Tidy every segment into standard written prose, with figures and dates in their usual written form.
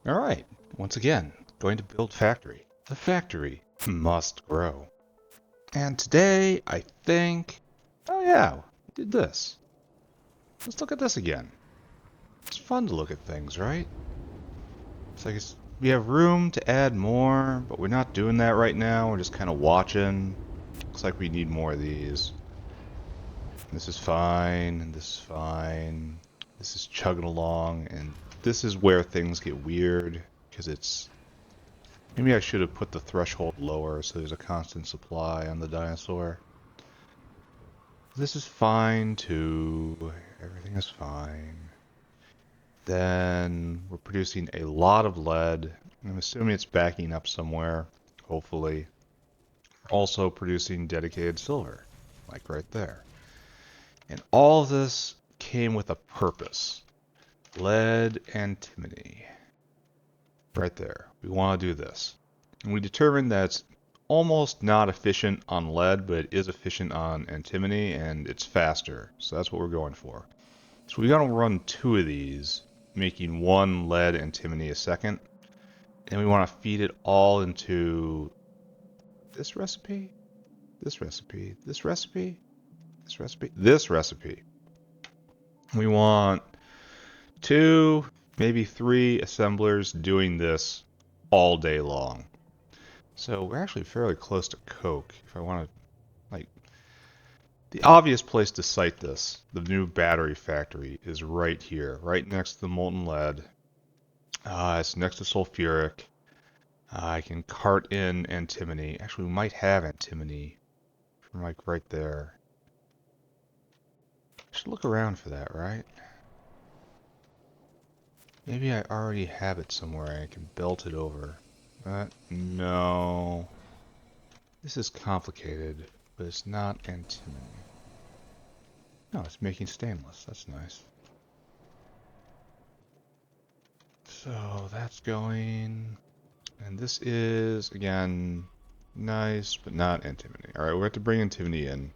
Alright, once again, going to build factory. The factory must grow. And today, I think... Oh yeah, we did this. Let's look at this again. It's fun to look at things, right? It's like we have room to add more, but we're not doing that right now. We're just kind of watching. Looks like we need more of these. This is fine, and this is fine. This is chugging along, and this is where things get weird, because it's... Maybe I should have put the threshold lower so there's a constant supply on the dinosaur. This is fine too. Everything is fine. Then we're producing a lot of lead. I'm assuming it's backing up somewhere, hopefully. Also producing dedicated silver, like right there. And all of this came with a purpose. Lead antimony. Right there. We want to do this. And we determined that it's almost not efficient on lead, but it is efficient on antimony, and it's faster. So that's what we're going for. So we're going to run 2 of these, making 1 lead antimony a second. And we want to feed it all into this recipe, this recipe, this recipe, this recipe, this recipe. We want 2, maybe 3 assemblers doing this all day long. So we're actually fairly close to Coke. If I want to, like, the obvious place to site this, the new battery factory, is right here, right next to the molten lead. It's next to sulfuric. I can cart in antimony. Actually, we might have antimony from like right there. I should look around for that, right? Maybe I already have it somewhere. I can belt it over. But no. This is complicated, but it's not antimony. No, it's making stainless. That's nice. So that's going. And this is, again, nice, but not antimony. Alright, we have to bring antimony in.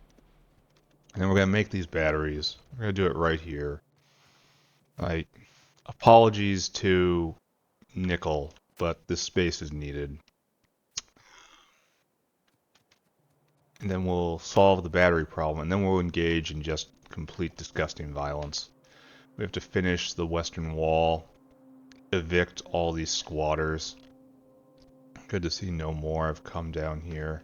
And then we're going to make these batteries. We're going to do it right here. Like, apologies to nickel, but this space is needed. And then we'll solve the battery problem, and then we'll engage in just complete disgusting violence. We have to finish the western wall, evict all these squatters. Good to see no more have come down here.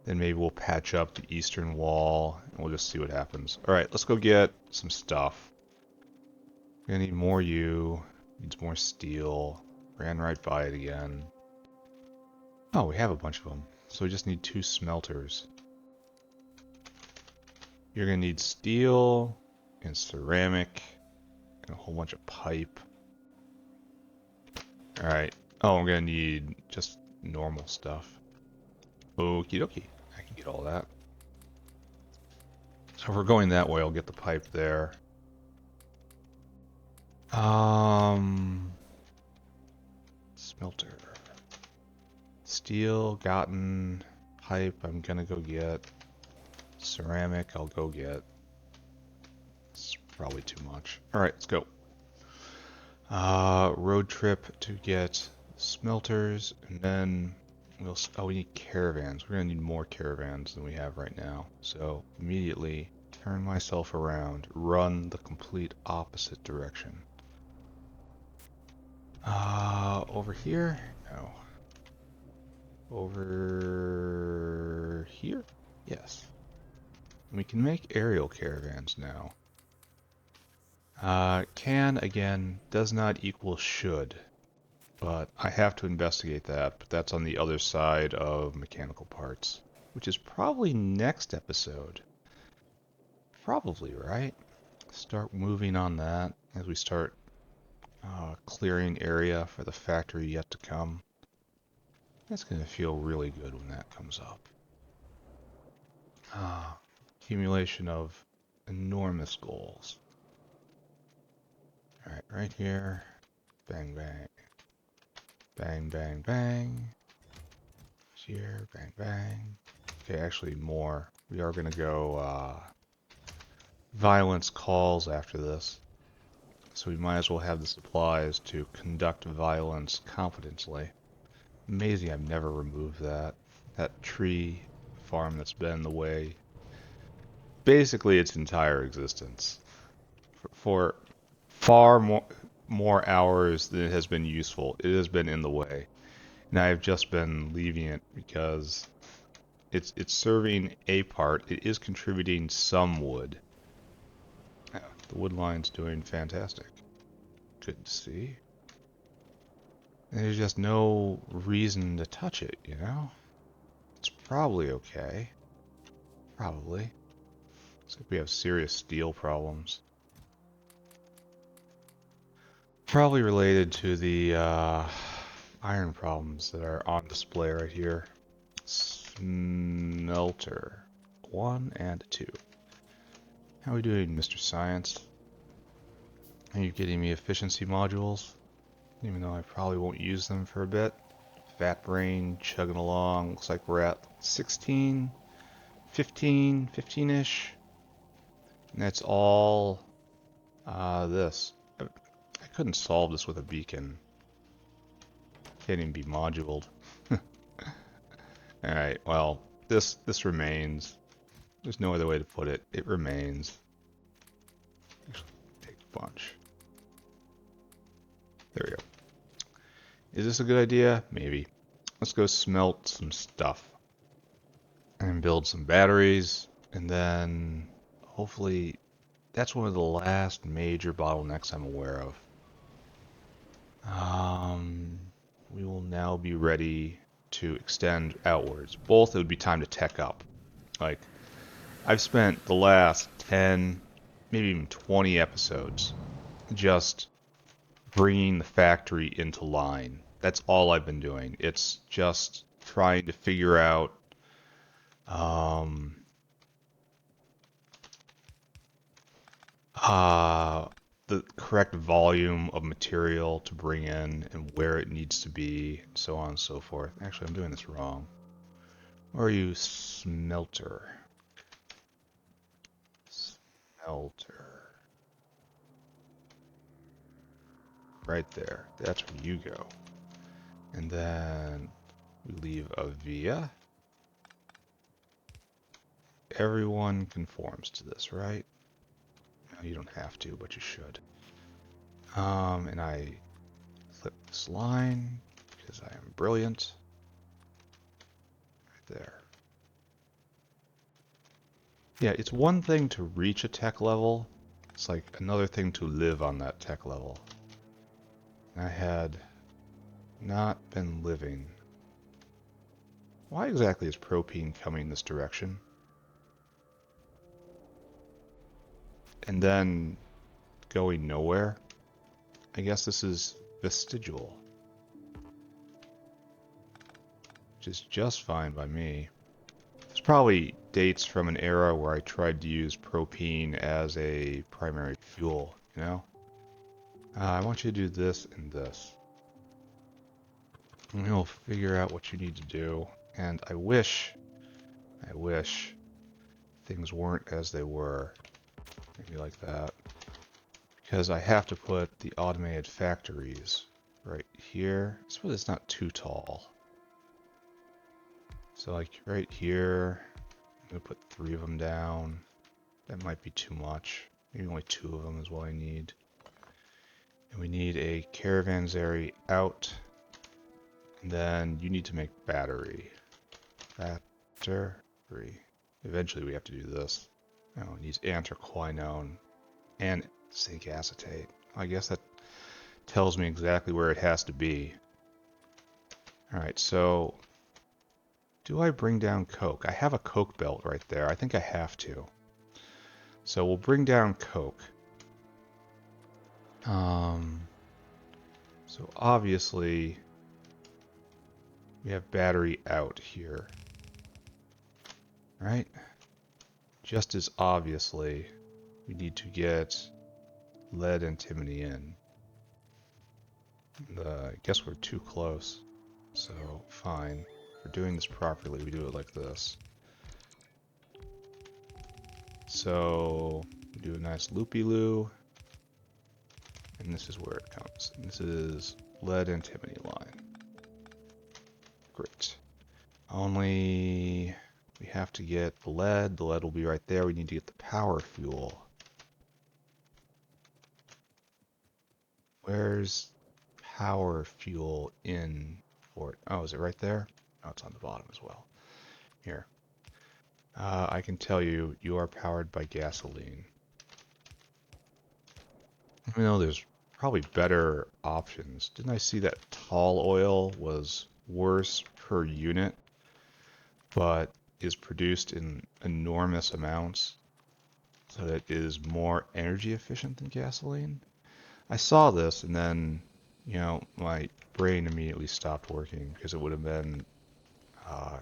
Then maybe we'll patch up the eastern wall, and we'll just see what happens. Alright, let's go get some stuff. We're gonna need more needs more steel. Ran right by it again. Oh, we have a bunch of them. So we just need 2 smelters. You're gonna need steel, and ceramic, and a whole bunch of pipe. Alright. Oh, I'm gonna need just normal stuff. Okie dokie. I can get all that. So if we're going that way, I'll get the pipe there. Smelter. Steel, gotten, pipe, I'm gonna go get. Ceramic, I'll go get. It's probably too much. Alright, let's go. Road trip to get smelters, and then we need caravans. We're gonna need more caravans than we have right now. So immediately turn myself around, run the complete opposite direction. Over here? No. Over here? Yes. We can make aerial caravans now. Can, again, does not equal should. But I have to investigate that, but that's on the other side of mechanical parts. Which is probably next episode. Probably, right? Start moving on that as we start clearing area for the factory yet to come. That's going to feel really good when that comes up. Accumulation of enormous goals. Alright, right here. Bang, bang. Bang, bang, bang. Here, bang, bang. Okay, actually more. We are going to go violence calls after this. So we might as well have the supplies to conduct violence competently. Amazing I've never removed that. That tree farm that's been in the way basically its entire existence. For far more hours than it has been useful, it has been in the way. And I've just been leaving it because it's serving a part. It is contributing some wood. Yeah, the wood line's doing fantastic. Good to see. And there's just no reason to touch it, you know? It's probably okay. Probably. Looks like we have serious steel problems. Probably related to the iron problems that are on display right here. Smelter 1 and 2. How are we doing, Mr. Science? Are you getting me efficiency modules? Even though I probably won't use them for a bit. Fat brain chugging along. Looks like we're at 16, 15, 15-ish. And that's all this. I couldn't solve this with a beacon. Can't even be moduled. Alright, well, this remains. There's no other way to put it. It remains. Actually, take a bunch. There we go. Is this a good idea? Maybe. Let's go smelt some stuff. And build some batteries. And then, hopefully, that's one of the last major bottlenecks I'm aware of. We will now be ready to extend outwards. Both, it would be time to tech up. Like, I've spent the last 10, maybe even 20 episodes just bringing the factory into line. That's all I've been doing. It's just trying to figure out the correct volume of material to bring in and where it needs to be, and so on and so forth. Actually, I'm doing this wrong. Where are you, smelter? Smelter. Right there. That's where you go. And then we leave a via. Everyone conforms to this, right? No, you don't have to, but you should. And I flip this line because I am brilliant. Right there. Yeah, it's one thing to reach a tech level. It's like another thing to live on that tech level. I had not been living. Why exactly is propene coming this direction? And then going nowhere? I guess this is vestigial. Which is just fine by me. It's probably dates from an era where I tried to use propene as a primary fuel, you know? I want you to do this and this. And you'll figure out what you need to do. And I wish things weren't as they were. Maybe like that. Because I have to put the automated factories right here. I suppose it's not too tall. So like right here, I'm going to put 3 of them down. That might be too much. Maybe only 2 of them is what I need. And we need a caravanserai out. And then you need to make battery. Battery. Eventually we have to do this. Oh, it needs anthraquinone and zinc acetate. I guess that tells me exactly where it has to be. Alright, so do I bring down coke? I have a coke belt right there. I think I have to. So we'll bring down coke. So obviously we have battery out here. Right? Just as obviously we need to get lead antimony in. I guess we're too close. So fine. If we're doing this properly, we do it like this. So we do a nice loopy-loo. And this is where it comes. And this is lead antimony line. Great. Only we have to get the lead. The lead will be right there. We need to get the power fuel. Where's power fuel in for it? Oh, is it right there? Oh, it's on the bottom as well. Here. I can tell you, you are powered by gasoline. Even though there's probably better options. Didn't I see that tall oil was worse per unit, but is produced in enormous amounts, so that it is more energy efficient than gasoline? I saw this and then, my brain immediately stopped working because it would have been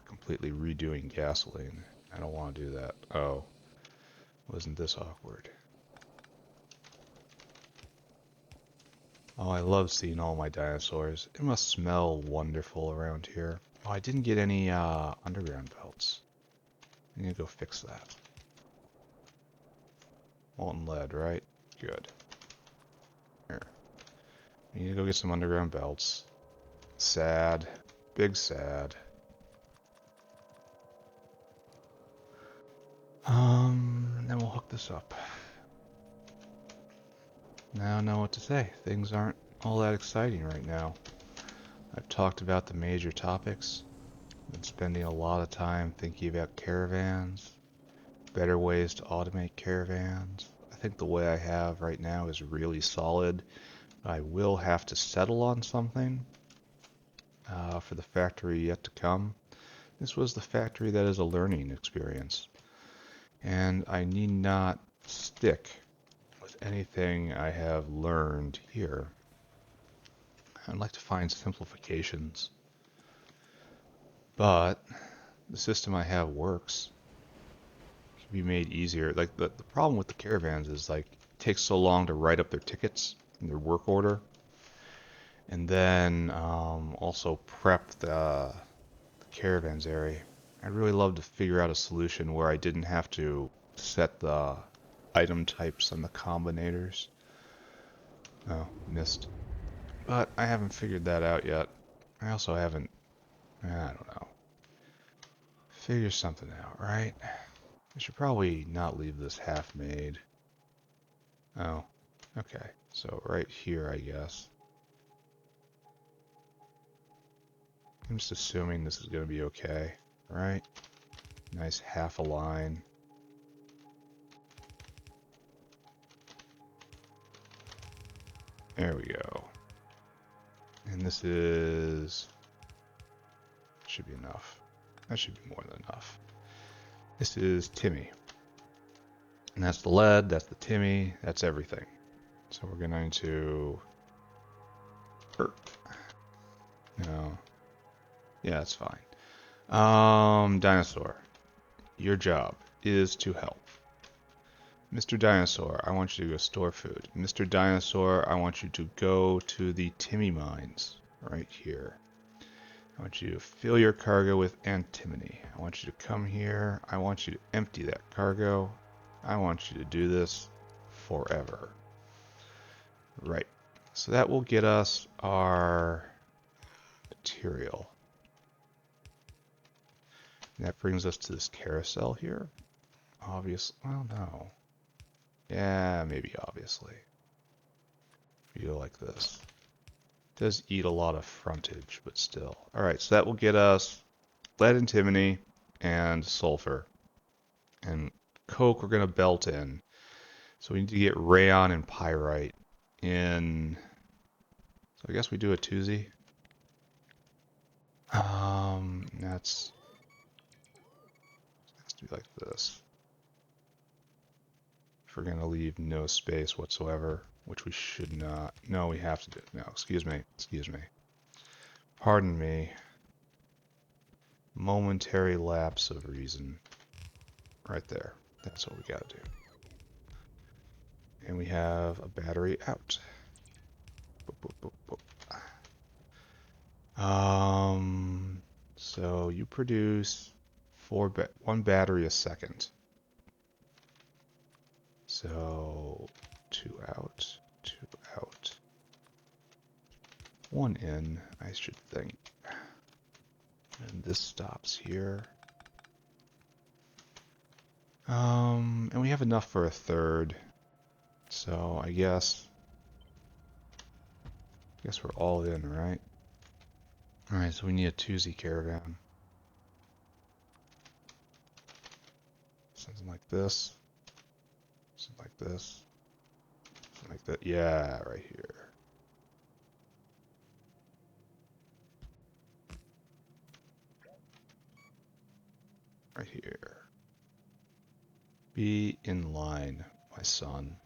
completely redoing gasoline. I don't want to do that. Oh, wasn't this awkward? Oh, I love seeing all my dinosaurs. It must smell wonderful around here. Oh, I didn't get any underground belts. I need to go fix that. Molten lead, right? Good. Here. I need to go get some underground belts. Sad. Big sad. Then we'll hook this up. Now I know what to say. Things aren't all that exciting right now. I've talked about the major topics. Been spending a lot of time thinking about caravans, better ways to automate caravans. I think the way I have right now is really solid. I will have to settle on something for the factory yet to come. This was the factory that is a learning experience. And I need not stick with anything I have learned here. I'd like to find simplifications. But the system I have works. It can be made easier. Like the problem with the caravans is like it takes so long to write up their tickets and their work order. And then also prep the caravans area. I'd really love to figure out a solution where I didn't have to set the item types and the combinators. Oh, missed. But I haven't figured that out yet. I also haven't, I don't know. Figure something out, right? I should probably not leave this half made. Oh, okay. So right here, I guess. I'm just assuming this is going to be okay, right? Nice half a line. There we go. And this should be enough. That should be more than enough. This is Timmy. And that's the lead, that's the Timmy, that's everything. So we're going to... No. Yeah, that's fine. Dinosaur. Your job is to help. Mr. Dinosaur, I want you to go store food. Mr. Dinosaur, I want you to go to the Timmy mines right here. I want you to fill your cargo with antimony. I want you to come here. I want you to empty that cargo. I want you to do this forever. Right. So that will get us our material. And that brings us to this carousel here. Obvious. Well, no. Yeah, maybe obviously. We go like this. It does eat a lot of frontage, but still. Alright, so that will get us lead, antimony, and sulfur. And coke we're going to belt in. So we need to get rayon and pyrite in. So I guess we do a twosie. That's has to be like this. If we're going to leave no space whatsoever, which we should not. No, we have to do. No, excuse me. Excuse me. Pardon me. Momentary lapse of reason. Right there. That's what we got to do. And we have a battery out. Boop, boop, boop, boop. So you produce one battery a second. So 2 out, 2 out. one in, I should think. And this stops here. And we have enough for a third. So I guess we're all in, right? Alright, so we need a 2Z caravan. Something like this. Something like this. Something like that. Yeah, right here. Right here. Be in line, my son.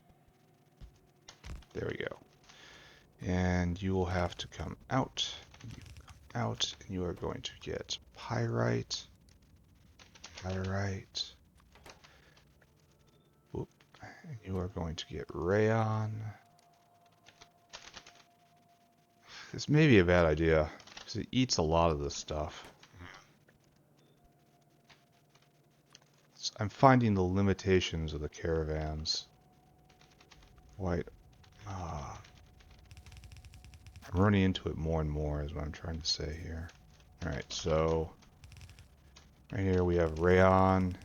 There we go. And you will have to come out. You come out, and you are going to get pyrite. Pyrite. Whoop. And you are going to get rayon. This may be a bad idea, because it eats a lot of this stuff. I'm finding the limitations of the caravans. I'm running into it more and more is what I'm trying to say here. Alright, so right here we have rayon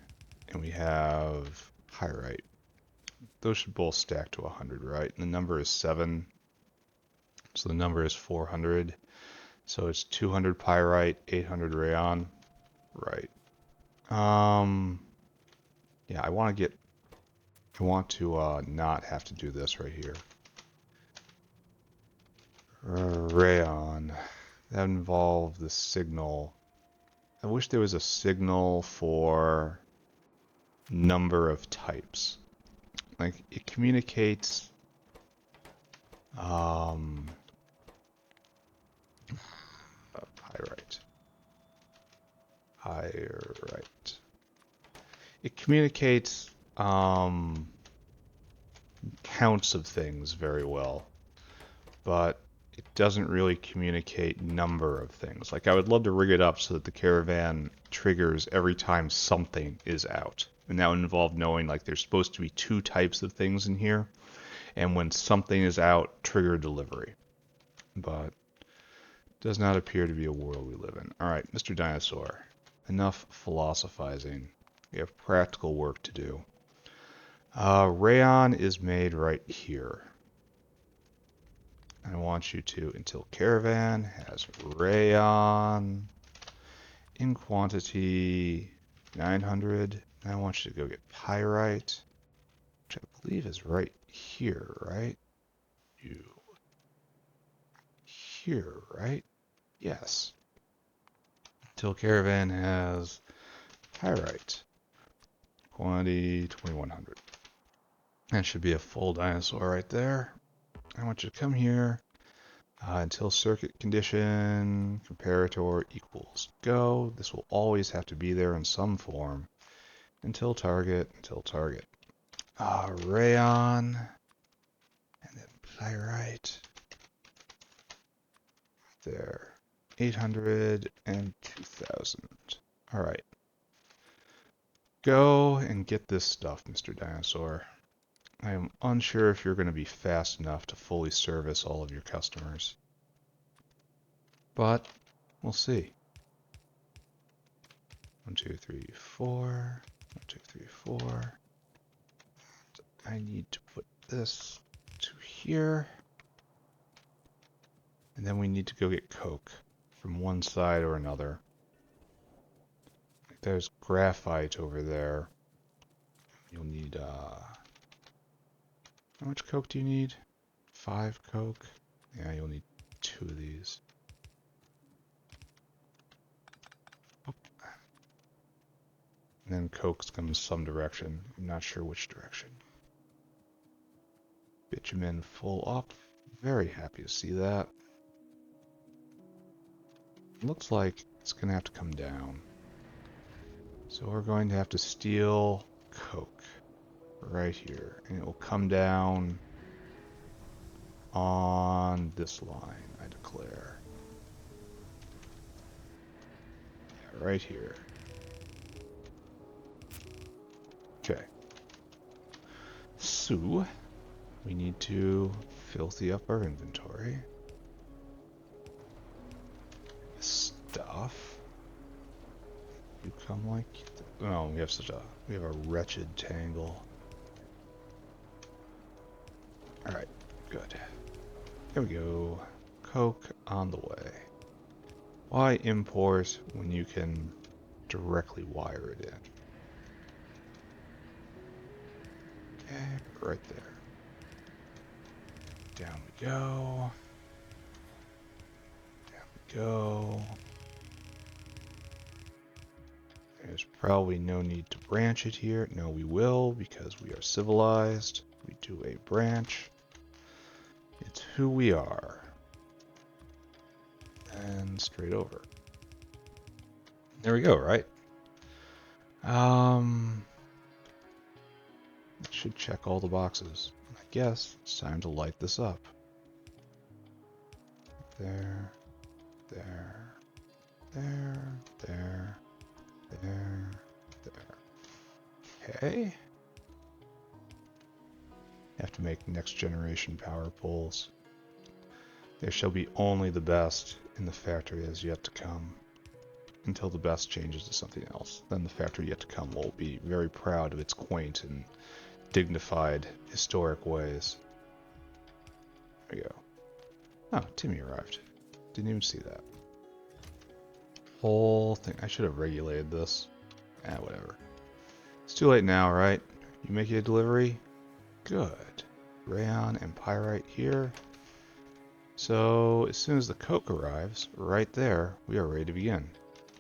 and we have pyrite. Those should both stack to 100, right? And the number is 7. So the number is 400. So it's 200 pyrite, 800 rayon. Right. Yeah, I want to not have to do this right here. Rayon. That involved the signal. I wish there was a signal for number of types. Like, it communicates pyrite. Pyrite. It communicates counts of things very well, but it doesn't really communicate number of things. Like, I would love to rig it up so that the caravan triggers every time something is out. And that would involve knowing, like, there's supposed to be 2 types of things in here, and when something is out, trigger delivery. But it does not appear to be a world we live in. Alright, Mr. Dinosaur. Enough philosophizing. We have practical work to do. Rayon is made right here. I want you to, until caravan has rayon in quantity 900. I want you to go get pyrite, which I believe is right here, right? You here, right? Yes. Until caravan has pyrite. Quantity 2100. That should be a full dinosaur right there. I want you to come here until circuit condition comparator equals go. This will always have to be there in some form until target, rayon, and then pyrite. There, 800 and 2000. All right. Go and get this stuff, Mr. Dinosaur. I am unsure if you're going to be fast enough to fully service all of your customers. But we'll see. 1, 2, 3, 4. 1, 2, 3, 4. I need to put this to here. And then we need to go get coke from one side or another. There's graphite over there. You'll need, how much coke do you need? 5 coke? Yeah, you'll need 2 of these. Oh. And then coke's comes some direction. I'm not sure which direction. Bitumen full up. Very happy to see that. Looks like it's going to have to come down. So we're going to have to steal coke right here. And it will come down on this line, I declare. Yeah, right here. Okay. So we need to filthy up our inventory. come like... Oh, we have a wretched tangle. Alright, good. There we go. Coke on the way. Why import when you can directly wire it in? Okay, right there. Down we go. Down we go. There's probably no need to branch it here. No, we will, because we are civilized. We do a branch. It's who we are. And straight over. There we go, right? It should check all the boxes. I guess it's time to light this up. There, there, there, there, there, there. Okay. Have to make next generation power poles. There shall be only the best in the factory as yet to come. Until the best changes to something else. Then the factory yet to come will be very proud of its quaint and dignified historic ways. There we go. Oh, Timmy arrived. Didn't even see that. Whole thing. I should have regulated this. Whatever. It's too late now, right? You make a delivery? Good. Rayon and pyrite here. So, as soon as the coke arrives, right there, we are ready to begin.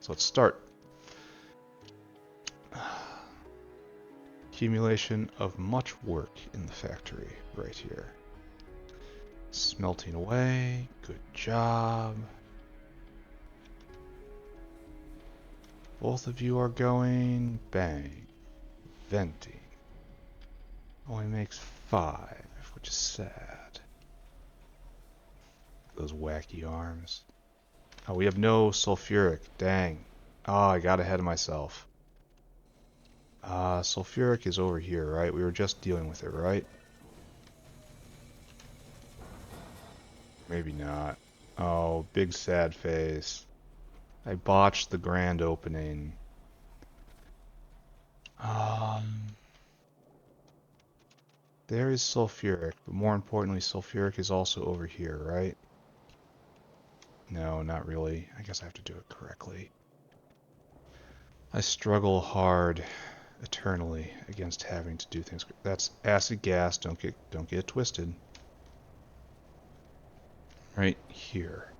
So let's start. Accumulation of much work in the factory right here. Smelting away. Good job. Both of you are going. Bang. Venting. Only makes 5, which is sad. Those wacky arms. Oh, we have no sulfuric. Dang. Oh, I got ahead of myself. Sulfuric is over here, right? We were just dealing with it, right? Maybe not. Oh, big sad face. I botched the grand opening. There is sulfuric, but more importantly, sulfuric is also over here, right? No, not really. I guess I have to do it correctly. I struggle hard, eternally, against having to do things. That's acid gas. Don't get it twisted. Right here.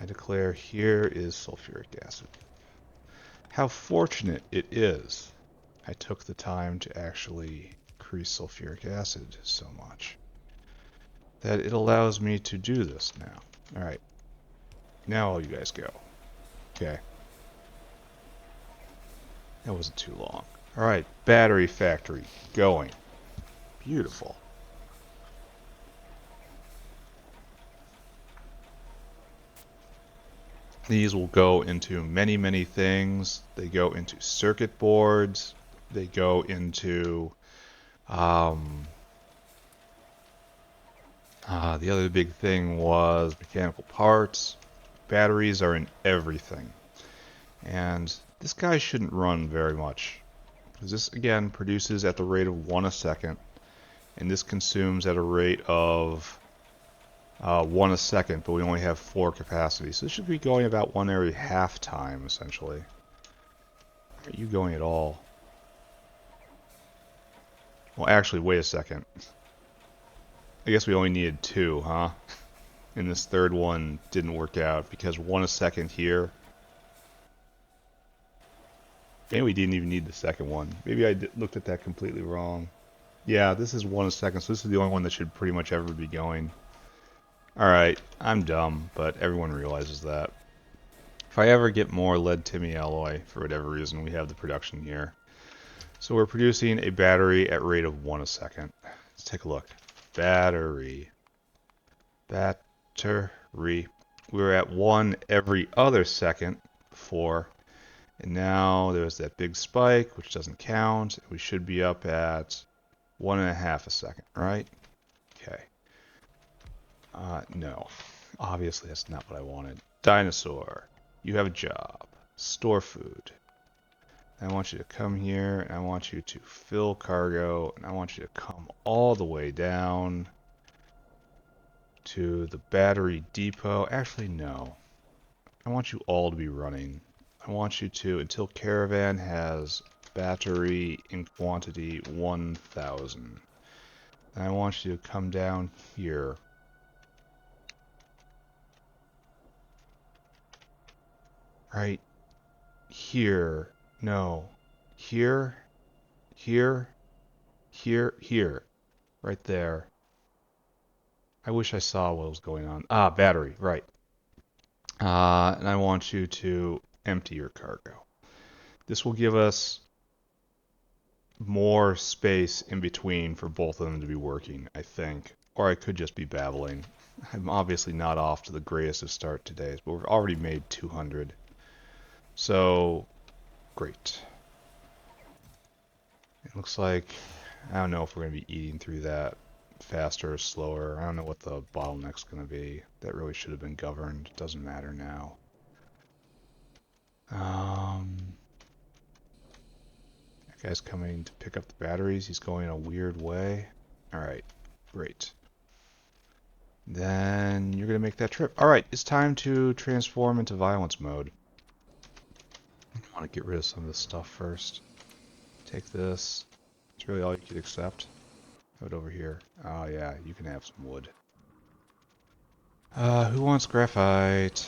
I declare here is sulfuric acid. How fortunate it is I took the time to actually increase sulfuric acid so much that it allows me to do this now. Alright. Now all you guys go. Okay. That wasn't too long. Alright, battery factory. Going. Beautiful. These will go into many, many things. They go into circuit boards. They go into... the other big thing was mechanical parts. Batteries are in everything. And this guy shouldn't run very much. Because this, again, produces at the rate of 1 a second. And this consumes at a rate of 1 a second, but we only have 4 capacity. So this should be going about 1 every half time, essentially. Are you going at all? Well, actually, wait a second. I guess we only needed 2, huh? And this third one didn't work out because 1 a second here. Maybe we didn't even need the second one. Maybe I looked at that completely wrong. Yeah, this is 1 a second, so this is the only one that should pretty much ever be going. Alright, I'm dumb, but everyone realizes that. If I ever get more lead Timmy alloy, for whatever reason, we have the production here. So we're producing a battery at rate of 1 a second. Let's take a look. Battery. Battery. We were at 1 every other second before. And now there's that big spike, which doesn't count. We should be up at 1.5 a second, right? Okay. No. Obviously, that's not what I wanted. Dinosaur, you have a job. store food. I want you to come here, and I want you to fill cargo, and I want you to come all the way down to the battery depot. Actually, no. I want you all to be running. I want you to, until caravan has battery in quantity 1,000. And I want you to come down here. Right here. No. Here. Here. Here. Here. Right there. I wish I saw what was going on. Ah, battery. Right. And I want you to empty your cargo. This will give us more space in between for both of them to be working, I think. Or I could just be babbling. I'm obviously not off to the greatest of start today, but we've already made 200. So, great. It looks like, I don't know if we're going to be eating through that faster or slower. I don't know what the bottleneck's going to be. That really should have been governed. Doesn't matter now. That guy's coming to pick up the batteries. He's going a weird way. Alright, great. Then you're going to make that trip. Alright, it's time to transform into violence mode. I want to get rid of some of this stuff first. Take this. It's really all you could accept. Put it over here. Oh yeah, you can have some wood. Who wants graphite?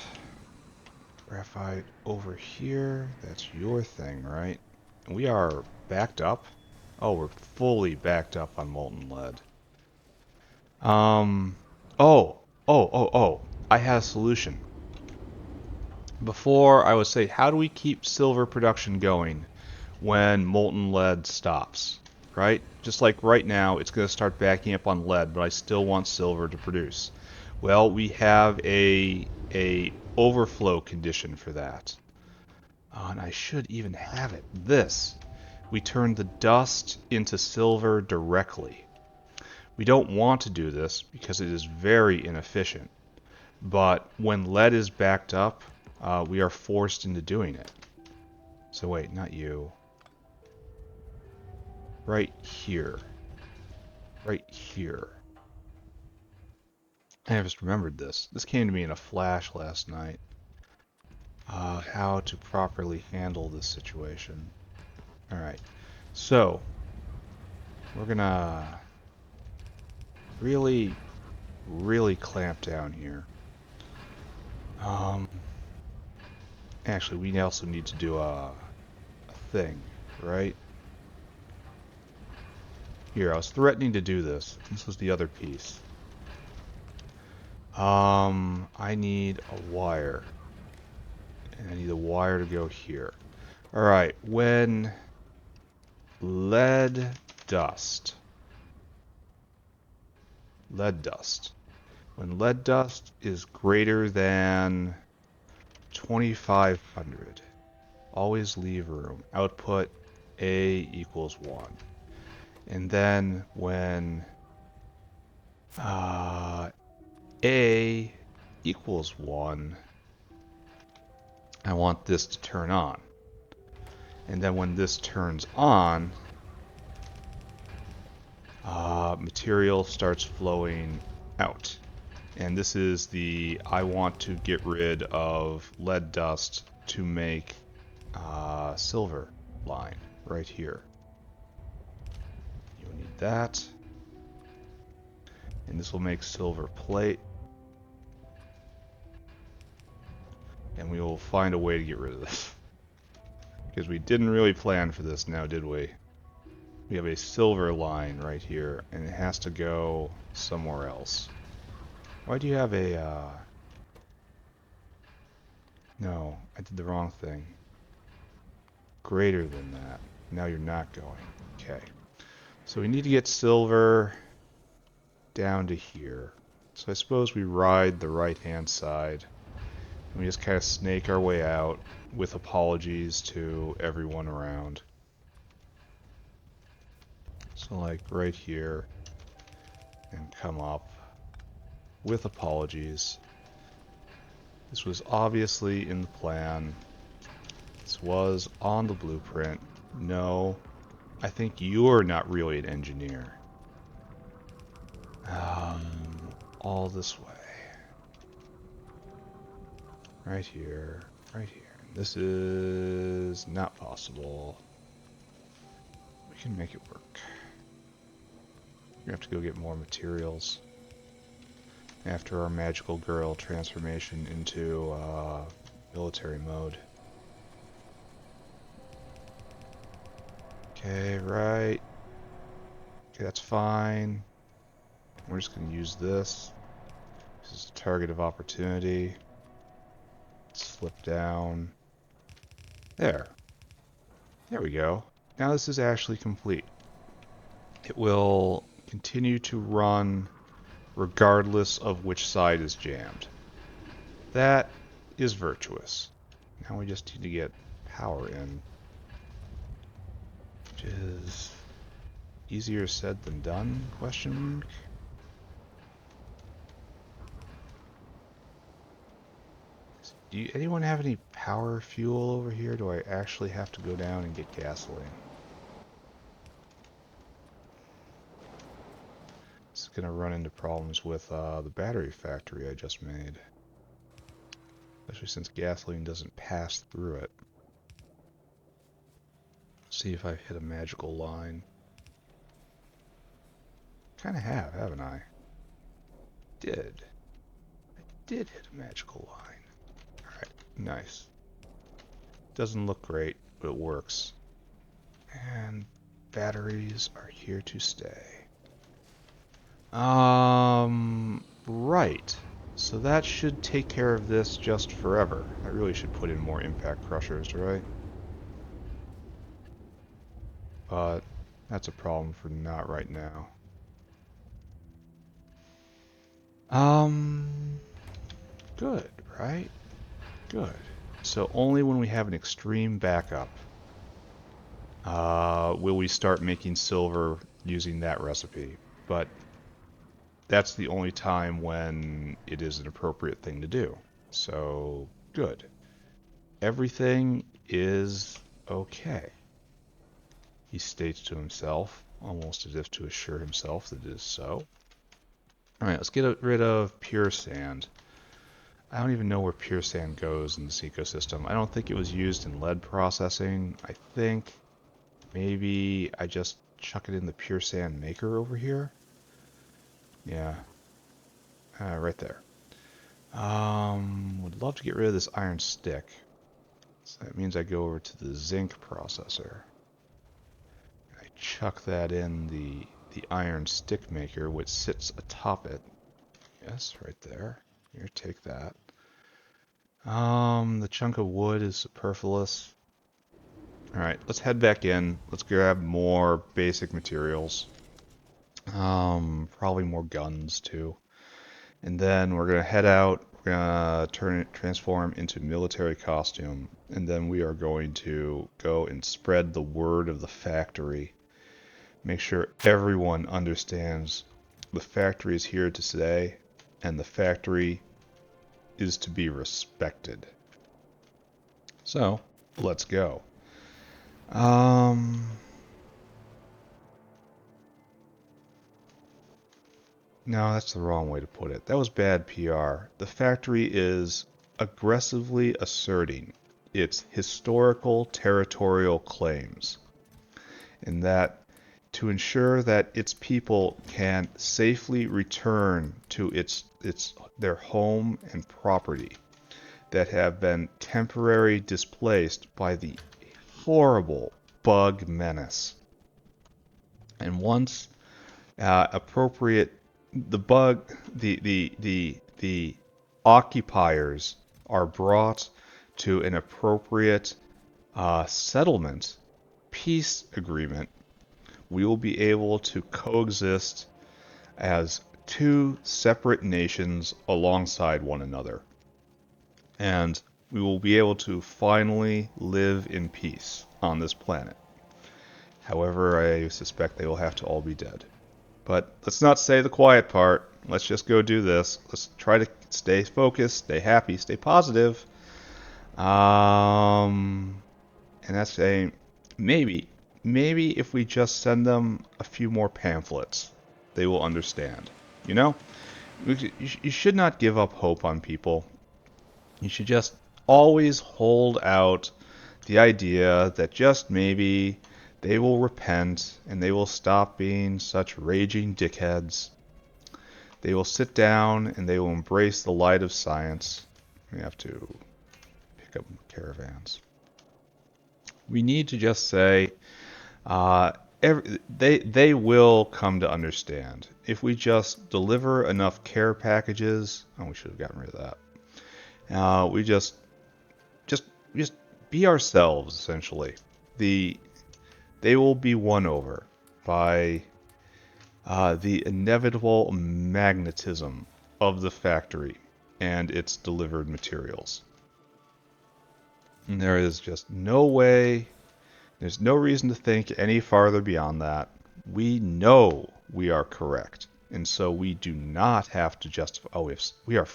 Graphite over here. That's your thing, right? And we are backed up. Oh, we're fully backed up on molten lead. Oh. I have a solution. Before, I would say, how do we keep silver production going when molten lead stops? Right? Just like right now, it's going to start backing up on lead, but I still want silver to produce. Well, we have a overflow condition for that. And I should even have it. This. We turn the dust into silver directly. We don't want to do this because it is very inefficient. But when lead is backed up, we are forced into doing it. So wait, not you. Right here. Right here. I just remembered this. This came to me in a flash last night. How to properly handle this situation. Alright. So, we're gonna really clamp down here. Actually, we also need to do a thing, right? Here, I was threatening to do this. This was the other piece. I need a wire. And I need a wire to go here. Alright, when lead dust. When lead dust is greater than 2,500, always leave room. Output A equals 1. And then when A equals 1, I want this to turn on. And then when this turns on, material starts flowing out. And this is the I want to get rid of lead dust to make silver line right here. You'll need that. And this will make silver plate. And we will find a way to get rid of this. Because we didn't really plan for this now, did we? We have a silver line right here, and it has to go somewhere else. Why do you have a, No, I did the wrong thing. Greater than that. Now you're not going. Okay. So we need to get silver down to here. So I suppose we ride the right-hand side. And we just kind of snake our way out with apologies to everyone around. So like right here. And come up with apologies. This was obviously in the plan. this was on the blueprint. No, I think you're not really an engineer. All this way. Right here, right here. This is not possible. We can make it work. We have to go get more materials after our magical girl transformation into military mode. Okay, right. Okay, that's fine. We're just going to use this. This is a target of opportunity. Slip down. There. There we go. Now this is actually complete. It will continue to run regardless of which side is jammed. That is virtuous. Now we just need to get power in, which is easier said than done, question mark. Do anyone have any power fuel over here? Do I actually have to go down and get gasoline? This is going to run into problems with the battery factory I just made. Especially since gasoline doesn't pass through it. Let's see if I hit a magical line. Kinda have, haven't I? I did hit a magical line. Alright, nice. Doesn't look great, but it works. And batteries are here to stay. Right. So that should take care of this just forever. I really should put in more impact crushers, right? But that's a problem for not right now. Good, right? Good. So only when we have an extreme backup will we start making silver using that recipe. But that's the only time when it is an appropriate thing to do. So, good. Everything is okay. He states to himself, almost as if to assure himself that it is so. Alright, let's get rid of pure sand. I don't even know where pure sand goes in this ecosystem. I don't think it was used in lead processing. I think maybe I just chuck it in the pure sand maker over here. Yeah. Right there. Would love to get rid of this iron stick. So that means I go over to the zinc processor. I chuck that in the iron stick maker, which sits atop it. Yes, right there. Here, take that. The chunk of wood is superfluous. Alright, let's head back in. Let's grab more basic materials. Probably more guns too. And then we're gonna head out. We're gonna transform into military costume, and then we are going to go and spread the word of the factory. Make sure everyone understands the factory is here to stay, and the factory is to be respected. So, let's go. No, that's the wrong way to put it. That was bad PR. The factory is aggressively asserting its historical territorial claims, and that to ensure that its people can safely return to their home and property that have been temporarily displaced by the horrible bug menace. And once appropriate, the occupiers are brought to an appropriate settlement, peace agreement, we will be able to coexist as two separate nations alongside one another. And we will be able to finally live in peace on this planet. However, I suspect they will have to all be dead. But let's not say the quiet part. Let's just go do this. Let's try to stay focused, stay happy, stay positive. And that's saying maybe, maybe if we just send them a few more pamphlets, they will understand. You know? You should not give up hope on people. You should just always hold out the idea that just maybe they will repent and they will stop being such raging dickheads. They will sit down and they will embrace the light of science. We have to pick up caravans. We need to just say, they will come to understand. If we just deliver enough care packages, oh, we should have gotten rid of that. We just be ourselves, essentially. They will be won over by the inevitable magnetism of the factory and its delivered materials. And there is just no way, there's no reason to think any farther beyond that. We know we are correct, and so we do not have to justify. Oh, we are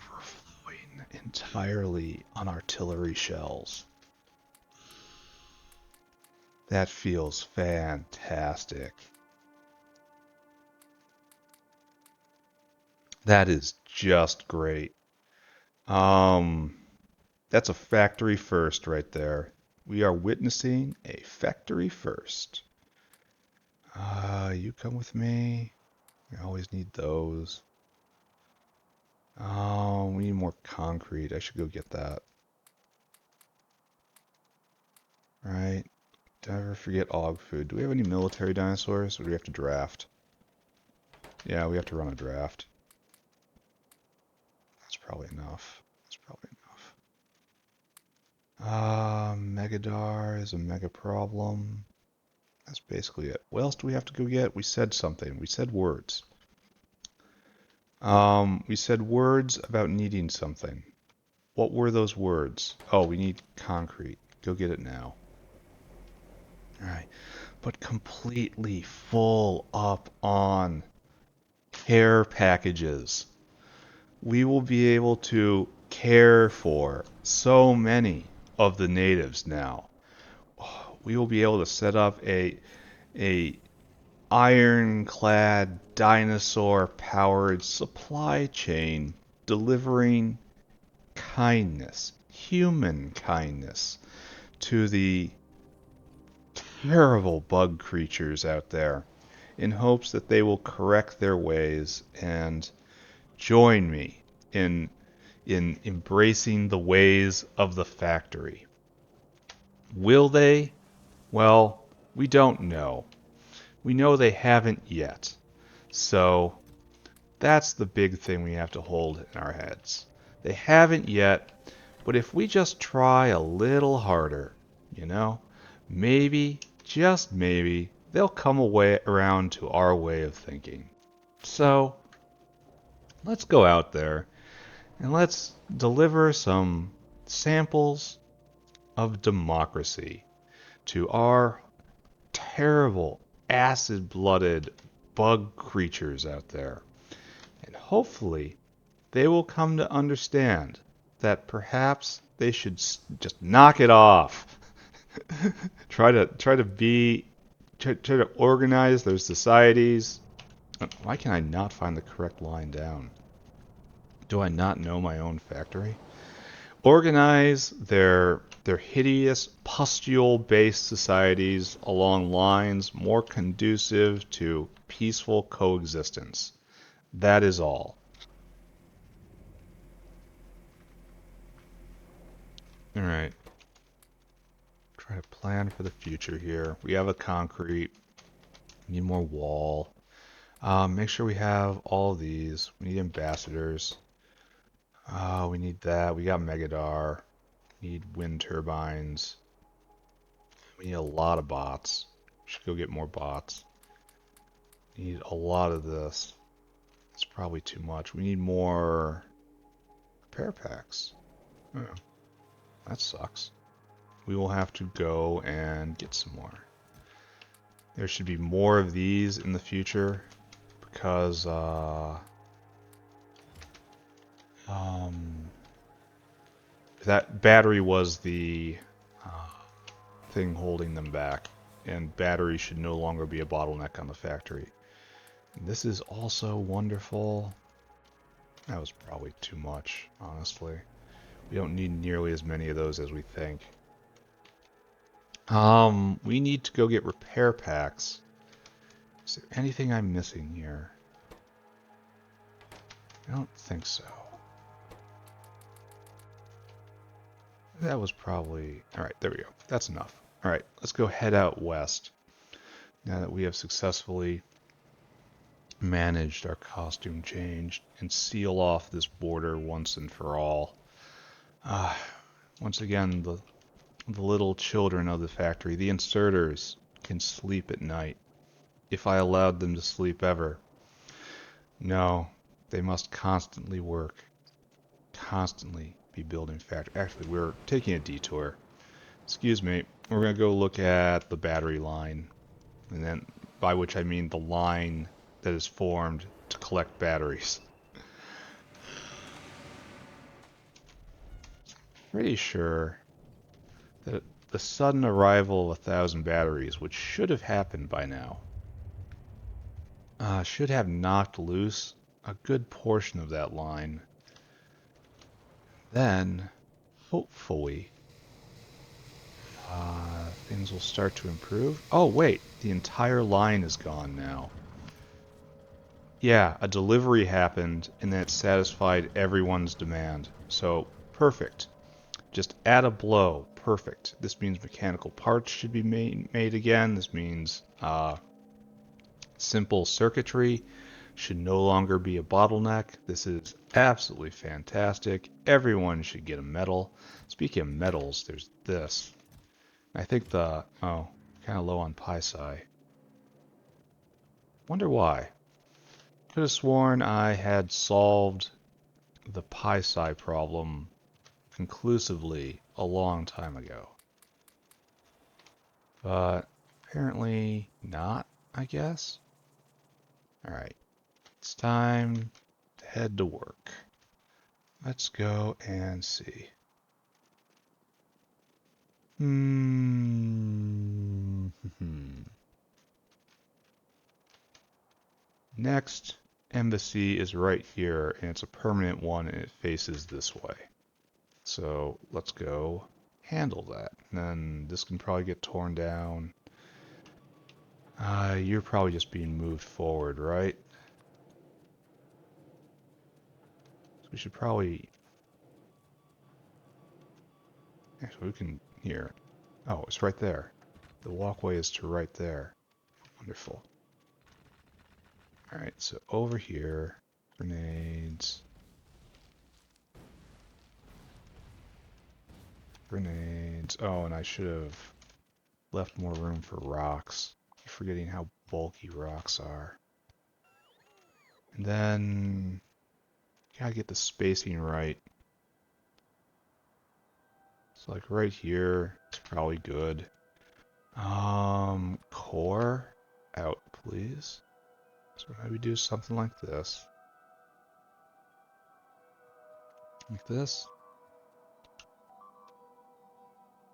overflowing entirely on artillery shells. That feels fantastic. That is just great. That's a factory first right there. We are witnessing a factory first. You come with me. We always need those. Oh, we need more concrete. I should go get that. Right. Did I ever forget og food? Do we have any military dinosaurs, or do we have to draft? Yeah, we have to run a draft. That's probably enough. That's probably enough. Megadar is a mega problem. That's basically it. What else do we have to go get? We said something. We said words. We said words about needing something. What were those words? Oh, we need concrete. Go get it now. Alright. But completely full up on care packages. We will be able to care for so many of the natives now. We will be able to set up a ironclad dinosaur powered supply chain delivering kindness, human kindness, to the terrible bug creatures out there, in hopes that they will correct their ways and join me in embracing the ways of the factory. Will they? Well, we don't know. We know they haven't yet. So that's the big thing we have to hold in our heads. They haven't yet, but if we just try a little harder, maybe, just maybe, they'll come around to our way of thinking. So let's go out there and let's deliver some samples of democracy to our terrible, acid-blooded bug creatures out there. And hopefully they will come to understand that perhaps they should just knock it off. try to organize their societies. Why can I not find the correct line down? Do I not know my own factory? Organize their hideous pustule-based societies along lines more conducive to peaceful coexistence. That is all. Alright. Try to plan for the future here. We have a concrete. We need more wall. Make sure we have all of these. We need ambassadors. We need that. We got Megadar. We need wind turbines. We need a lot of bots. We should go get more bots. We need a lot of this. It's probably too much. We need more repair packs. Oh, that sucks. We will have to go and get some more. There should be more of these in the future because That battery was the thing holding them back, and battery should no longer be a bottleneck on the factory. And this is also wonderful. That was probably too much, honestly. We don't need nearly as many of those as we think. We need to go get repair packs. Is there anything I'm missing here? I don't think so. That was probably... Alright, there we go. That's enough. Alright, let's go head out west. Now that we have successfully managed our costume change and seal off this border once and for all. Once again, the little children of the factory, the inserters, can sleep at night. If I allowed them to sleep ever. No, they must constantly work. Constantly be building factory. Actually, we're taking a detour. Excuse me. We're going to go look at the battery line. And then, by which I mean the line that is formed to collect batteries. Pretty sure that the sudden arrival of 1,000 batteries, which should have happened by now, should have knocked loose a good portion of that line. Then, hopefully, things will start to improve. Oh, wait, the entire line is gone now. Yeah, a delivery happened, and then it satisfied everyone's demand. So, perfect. Just add a blow. Perfect. This means mechanical parts should be made again. This means simple circuitry should no longer be a bottleneck. This is absolutely fantastic. Everyone should get a medal. Speaking of medals, there's this. I think kind of low on psi. Wonder why. Could have sworn I had solved the psi problem conclusively a long time ago. But apparently not, I guess. Alright, it's time to head to work. Let's go and see. Next embassy is right here, and it's a permanent one, and it faces this way. So let's go handle that. And then this can probably get torn down. You're probably just being moved forward, right? So we should probably... Actually, we can... Here. Oh, it's right there. The walkway is to right there. Wonderful. Alright, so over here. Grenades. Grenades. Oh, and I should have left more room for rocks. Keep forgetting how bulky rocks are. And then... Gotta get the spacing right. So like right here, it's probably good. Core out, please. So maybe do something like this. Like this.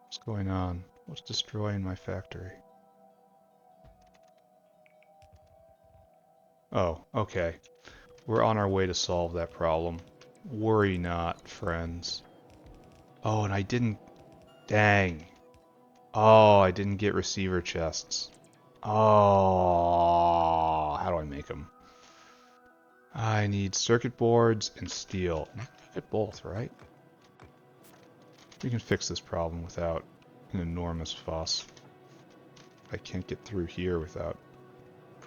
What's going on? What's destroying my factory? Oh, okay. We're on our way to solve that problem. Worry not, friends. Oh, and I didn't... Dang. Oh, I didn't get receiver chests. Oh, how do I make them? I need circuit boards and steel. I can get both, right? We can fix this problem without an enormous fuss. I can't get through here without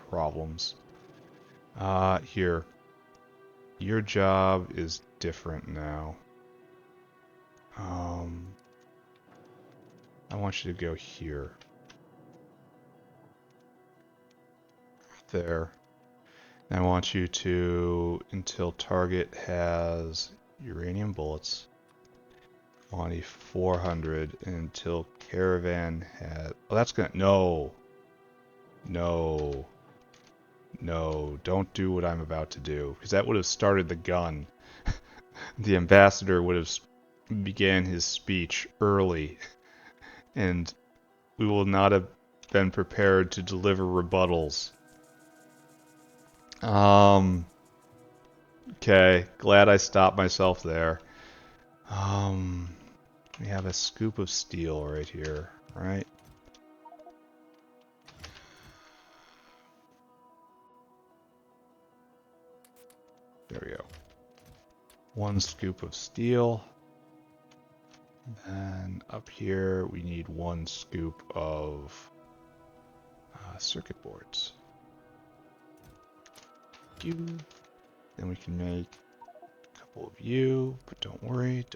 problems. Here. Your job is different now. I want you to go here. There. And I want you to, until target has uranium bullets, quantity 400, and until caravan has... Oh, that's gonna... No. No. No. Don't do what I'm about to do, because that would have started the gun. The ambassador would have began his speech early, and we will not have been prepared to deliver rebuttals. Okay, glad I stopped myself there. We have a scoop of steel right here, right? There we go. 1 scoop of steel. And up here we need 1 scoop of circuit boards. Then we can make a couple of you, but don't worry,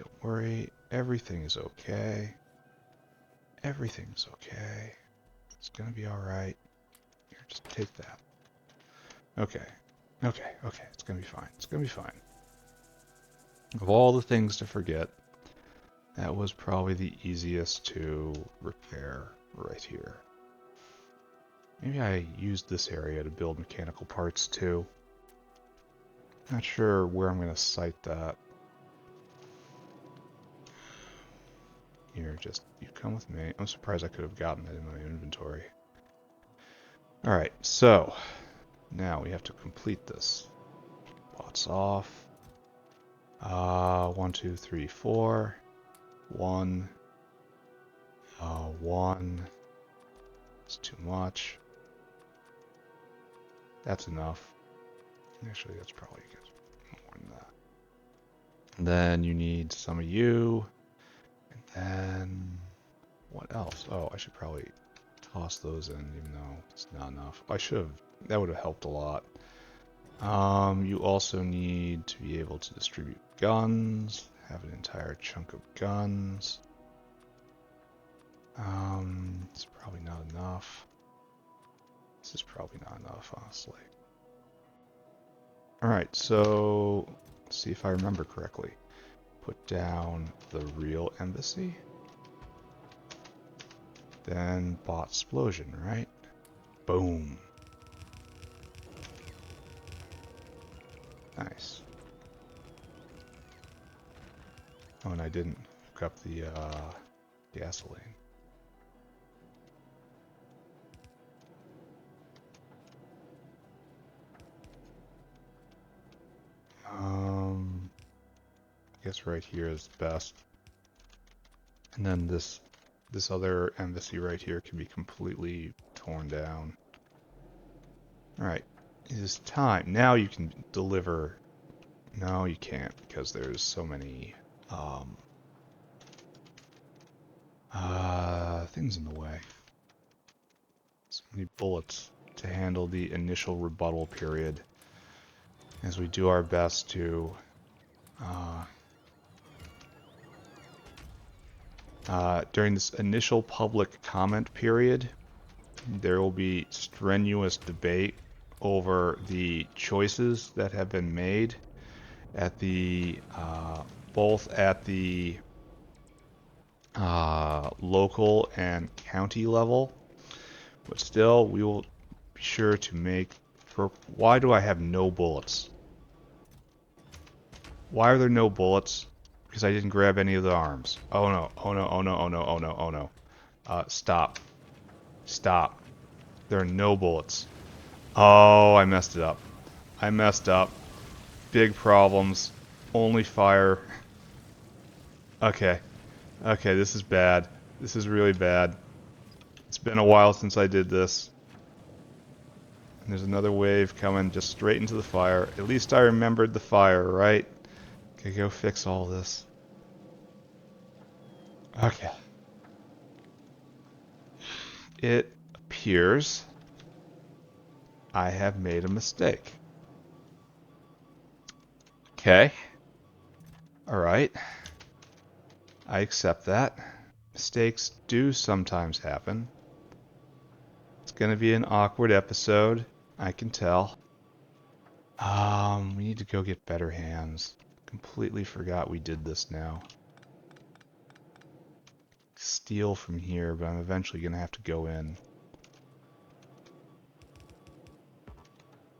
everything is okay. Everything's okay. It's gonna be alright. Here, just take that. Okay, it's gonna be fine. It's gonna be fine. Of all the things to forget, that was probably the easiest to repair right here. Maybe I used this area to build mechanical parts too. Not sure where I'm going to site that. Here, just, you come with me. I'm surprised I could have gotten that in my inventory. Alright, so, now we have to complete this. Bots off. 1, 2, 3, 4. 1. 1. It's too much. That's enough. Actually, that's probably good. More than that. And then you need some of you. And then what else? Oh, I should probably toss those in, even though it's not enough. I should have. That would have helped a lot. You also need to be able to distribute guns. Have an entire chunk of guns. It's probably not enough. This is probably not enough, honestly. Alright, so let's see if I remember correctly. Put down the real embassy. Then bot explosion, right? Boom. Nice. Oh, and I didn't hook up the gasoline. I guess right here is best. And then this other embassy right here can be completely torn down. Alright, it is time. Now you can deliver. No, you can't, because there's so many things in the way. So many bullets to handle the initial rebuttal period as we do our best to during this initial public comment period, there will be strenuous debate over the choices that have been made at the both at the local and county level, but still we will be sure to make. Why do I have no bullets? Why are there no bullets? Because I didn't grab any of the arms. Oh no, oh no, oh no, oh no, oh no, oh no. Stop. Stop. There are no bullets. Oh, I messed it up. I messed up. Big problems. Only fire. Okay. Okay, this is bad. This is really bad. It's been a while since I did this. And there's another wave coming just straight into the fire. At least I remembered the fire, right? Okay, go fix all this. Okay. It appears I have made a mistake. Okay. Alright. I accept that. Mistakes do sometimes happen. It's gonna be an awkward episode, I can tell. We need to go get better hands. Completely forgot we did this now. Steal from here, but I'm eventually gonna have to go in.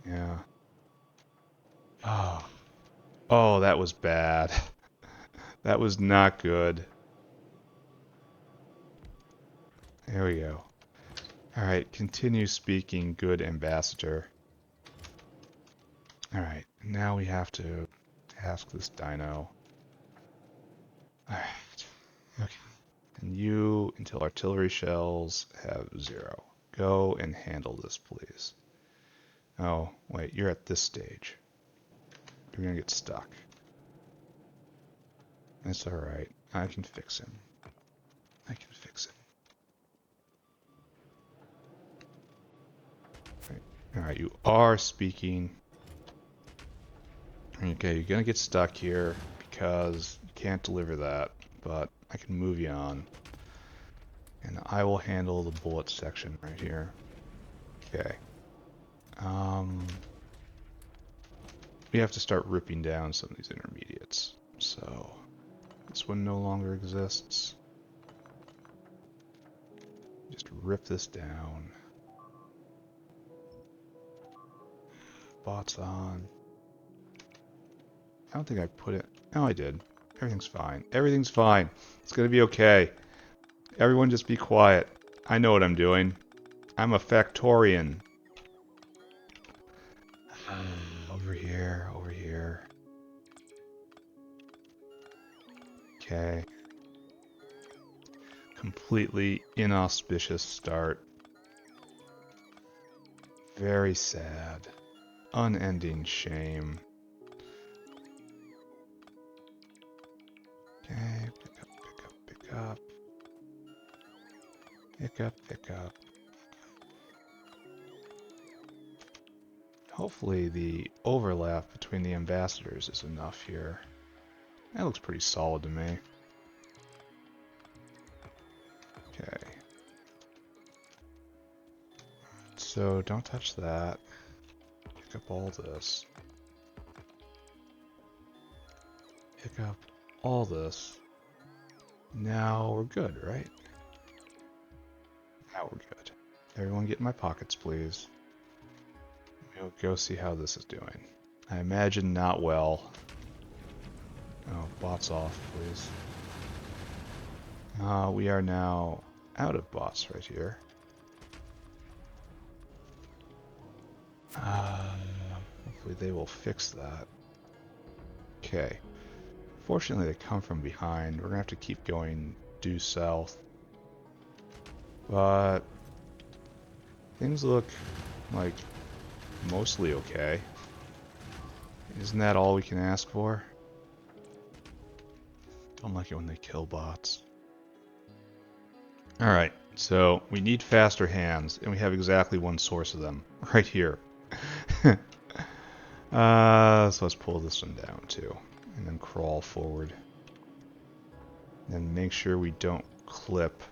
Yeah. Oh. Oh, that was bad. That was not good. There we go. Alright, continue speaking, good ambassador. Alright, now we have to ask this dino. Alright. Okay. And you, until artillery shells have 0. Go and handle this, please. Oh, wait, you're at this stage. You're gonna get stuck. That's alright. I can fix him. I can fix him. Alright, you are speaking. Okay, you're gonna get stuck here because you can't deliver that, but I can move you on. And I will handle the bullet section right here. Okay. We have to start ripping down some of these intermediates. So, this one no longer exists. Just rip this down. Bots on. I don't think I put it... No, I did. Everything's fine. Everything's fine. It's gonna be okay. Everyone just be quiet. I know what I'm doing. I'm a Factorian. Over here, over here. Okay. Completely inauspicious start. Very sad. Unending shame. Okay, pick up, pick up, pick up. Pick up, pick up. Hopefully the overlap between the ambassadors is enough here. That looks pretty solid to me. Okay. So don't touch that. Pick up all this. Pick up all this. Now we're good, right? Now we're good. Everyone get in my pockets, please. We'll go see how this is doing. I imagine not well. Oh, bots off, please. We are now out of bots right here. Hopefully they will fix that. Okay. Fortunately, they come from behind. We're gonna have to keep going due south. But things look like mostly okay. Isn't that all we can ask for? Don't like it when they kill bots. Alright, so we need faster hands, and we have exactly one source of them. Right here. So let's pull this one down too. And then crawl forward. And make sure we don't clip.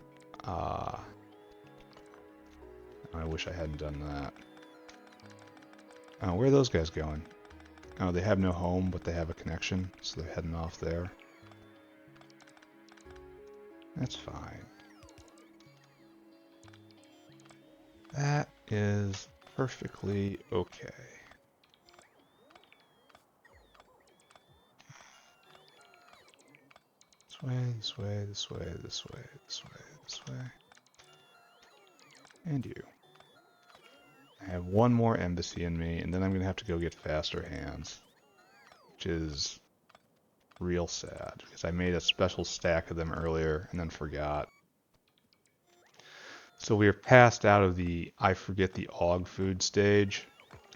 I wish I hadn't done that. Where are those guys going? Oh, they have no home, but they have a connection, so they're heading off there. That's fine. That is perfectly okay. This way, this way, this way, this way, this way, this way. And you. I have one more embassy in me, and then I'm going to have to go get faster hands. Which is real sad, because I made a special stack of them earlier and then forgot. So we are passed out of the I forget the AUG food stage,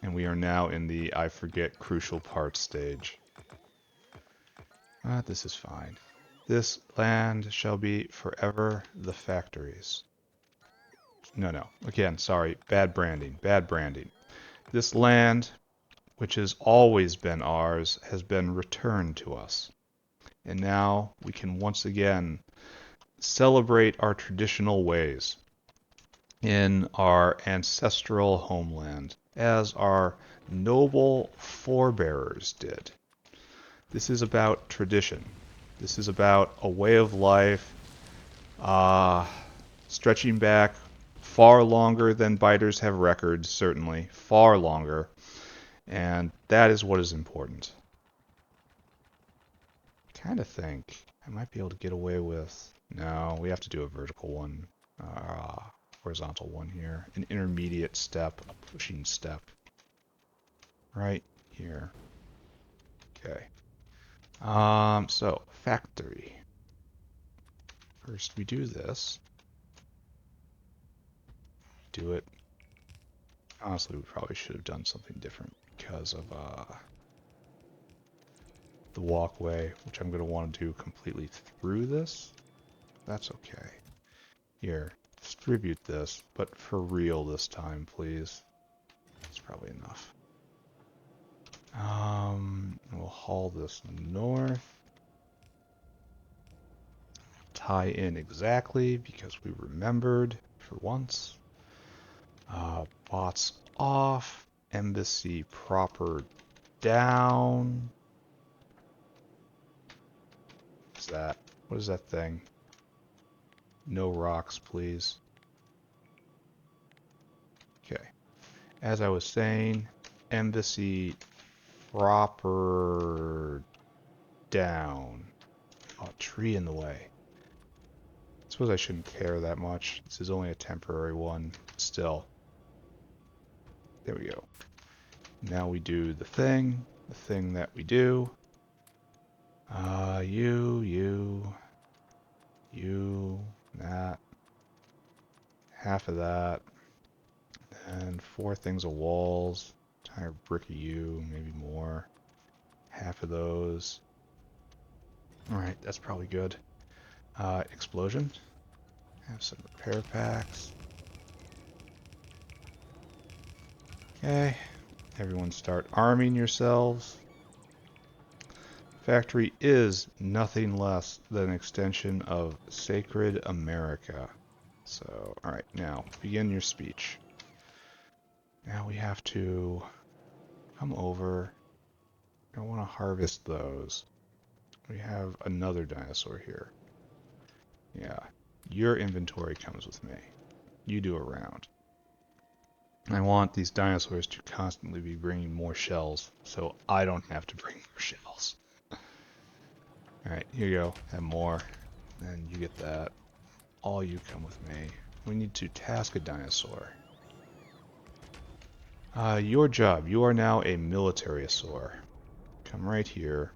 and we are now in the I forget crucial parts stage. This is fine. This land shall be forever the factories. No. Again, sorry. Bad branding. Bad branding. This land, which has always been ours, has been returned to us. And now we can once again celebrate our traditional ways in our ancestral homeland, as our noble forebearers did. This is about tradition. This is about a way of life, stretching back far longer than biters have records, certainly, far longer. And that is what is important. kind of think I might be able to get away with... No, we have to do a vertical one. Horizontal one here. An intermediate step, a pushing step. Right here. Okay. So, factory. First we do this. Do it. Honestly, we probably should have done something different because of the walkway, which I'm going to want to do completely through this. That's okay. Here, distribute this, but for real this time, please. That's probably enough. We'll haul this north. Tie in exactly because we remembered for once. Bots off. Embassy proper down. What's that? What is that thing? No rocks, please. Okay. As I was saying, embassy proper down. Oh, tree in the way. I suppose I shouldn't care that much. This is only a temporary one. Still. There we go. Now we do the thing that we do. You, that. Half of that. And 4 things of walls. Entire brick of you, maybe more. Half of those. Alright, that's probably good. Explosion. Have some repair packs. Okay. Everyone start arming yourselves. Factory is nothing less than an extension of sacred America. So, alright, now begin your speech. Now we have to come over. I want to harvest those. We have another dinosaur here. Yeah, your inventory comes with me. You do a round. I want these dinosaurs to constantly be bringing more shells, so I don't have to bring more shells. Alright, here you go. Have more. And you get that. All you come with me. We need to task a dinosaur. Your job. You are now a military-asaur. Come right here.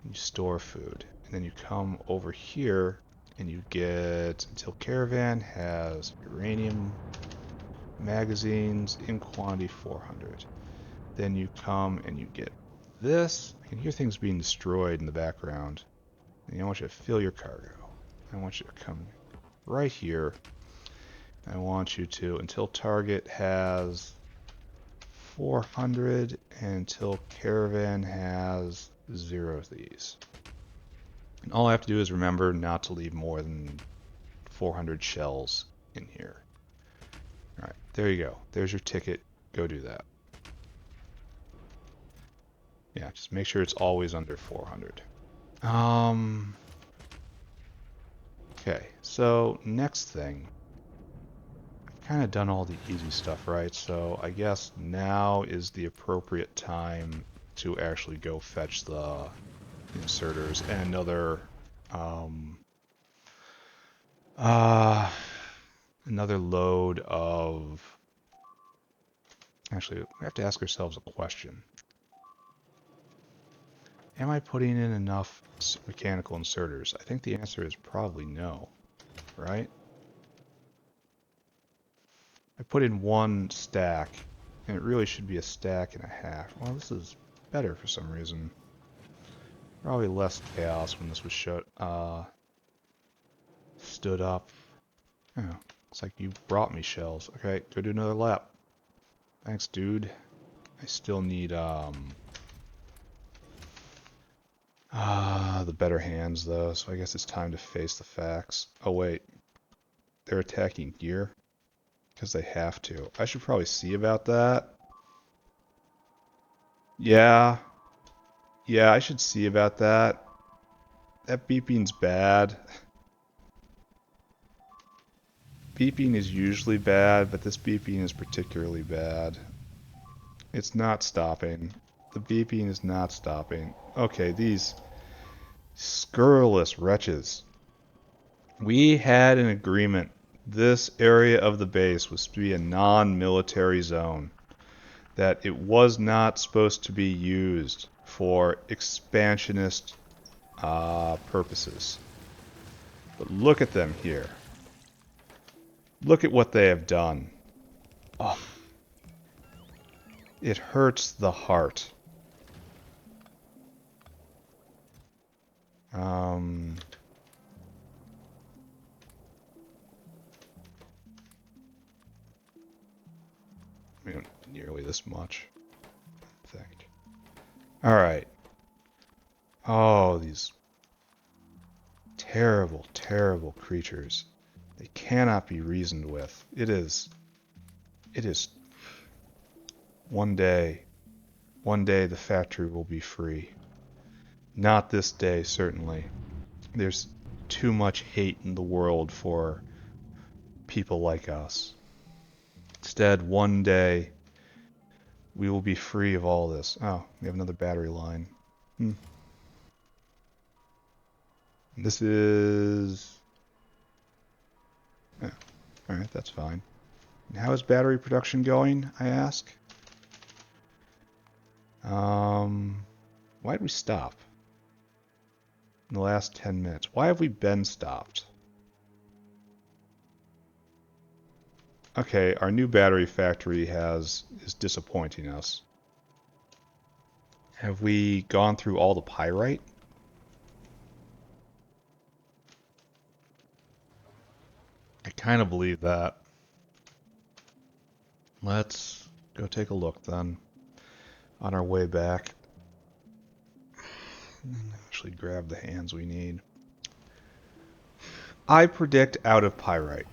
You store food. And then you come over here and you get until caravan has uranium magazines in quantity 400. Then you come and you get this. I can hear things being destroyed in the background. And I want you to fill your cargo. I want you to come right here. I want you to, until target has 400, and until caravan has 0 of these. And all I have to do is remember not to leave more than 400 shells in here. Alright, there you go. There's your ticket. Go do that. Yeah, just make sure it's always under 400. Okay, so next thing. I've kind of done all the easy stuff, right? So I guess now is the appropriate time to actually go fetch the inserters and another load of... Actually, we have to ask ourselves a question. Am I putting in enough mechanical inserters? I think the answer is probably no, right? I put in 1 stack, and it really should be a stack and a half. Well, this is better for some reason. Probably less chaos when this was stood up. Oh, looks like you brought me shells. Okay, go do another lap. Thanks, dude. I still need the better hands though, so I guess it's time to face the facts. Oh wait, they're attacking here because they have to. I should probably see about that. Yeah, I should see about that. That beeping's bad. Beeping is usually bad, but this beeping is particularly bad. It's not stopping. The beeping is not stopping. Okay, these Scurrilous wretches. We had an agreement. This area of the base was to be a non-military zone. That it was not supposed to be used for expansionist purposes. But look at them here. Look at what they have done. Oh, it hurts the heart. We don't nearly this much, I think. Alright. Oh, these terrible, terrible creatures. They cannot be reasoned with. It is one day the factory will be free. Not this day, certainly. There's too much hate in the world for people like us. Instead, one day, we will be free of all this. Oh, we have another battery line. This is... Oh, alright, that's fine. And how is battery production going, I ask? Why did we stop? In the last 10 minutes. Why have we been stopped? Okay, our new battery factory is disappointing us. Have we gone through all the pyrite? I kind of believe that. Let's go take a look then. On our way back. Actually grab the hands we need. I predict out of pyrite.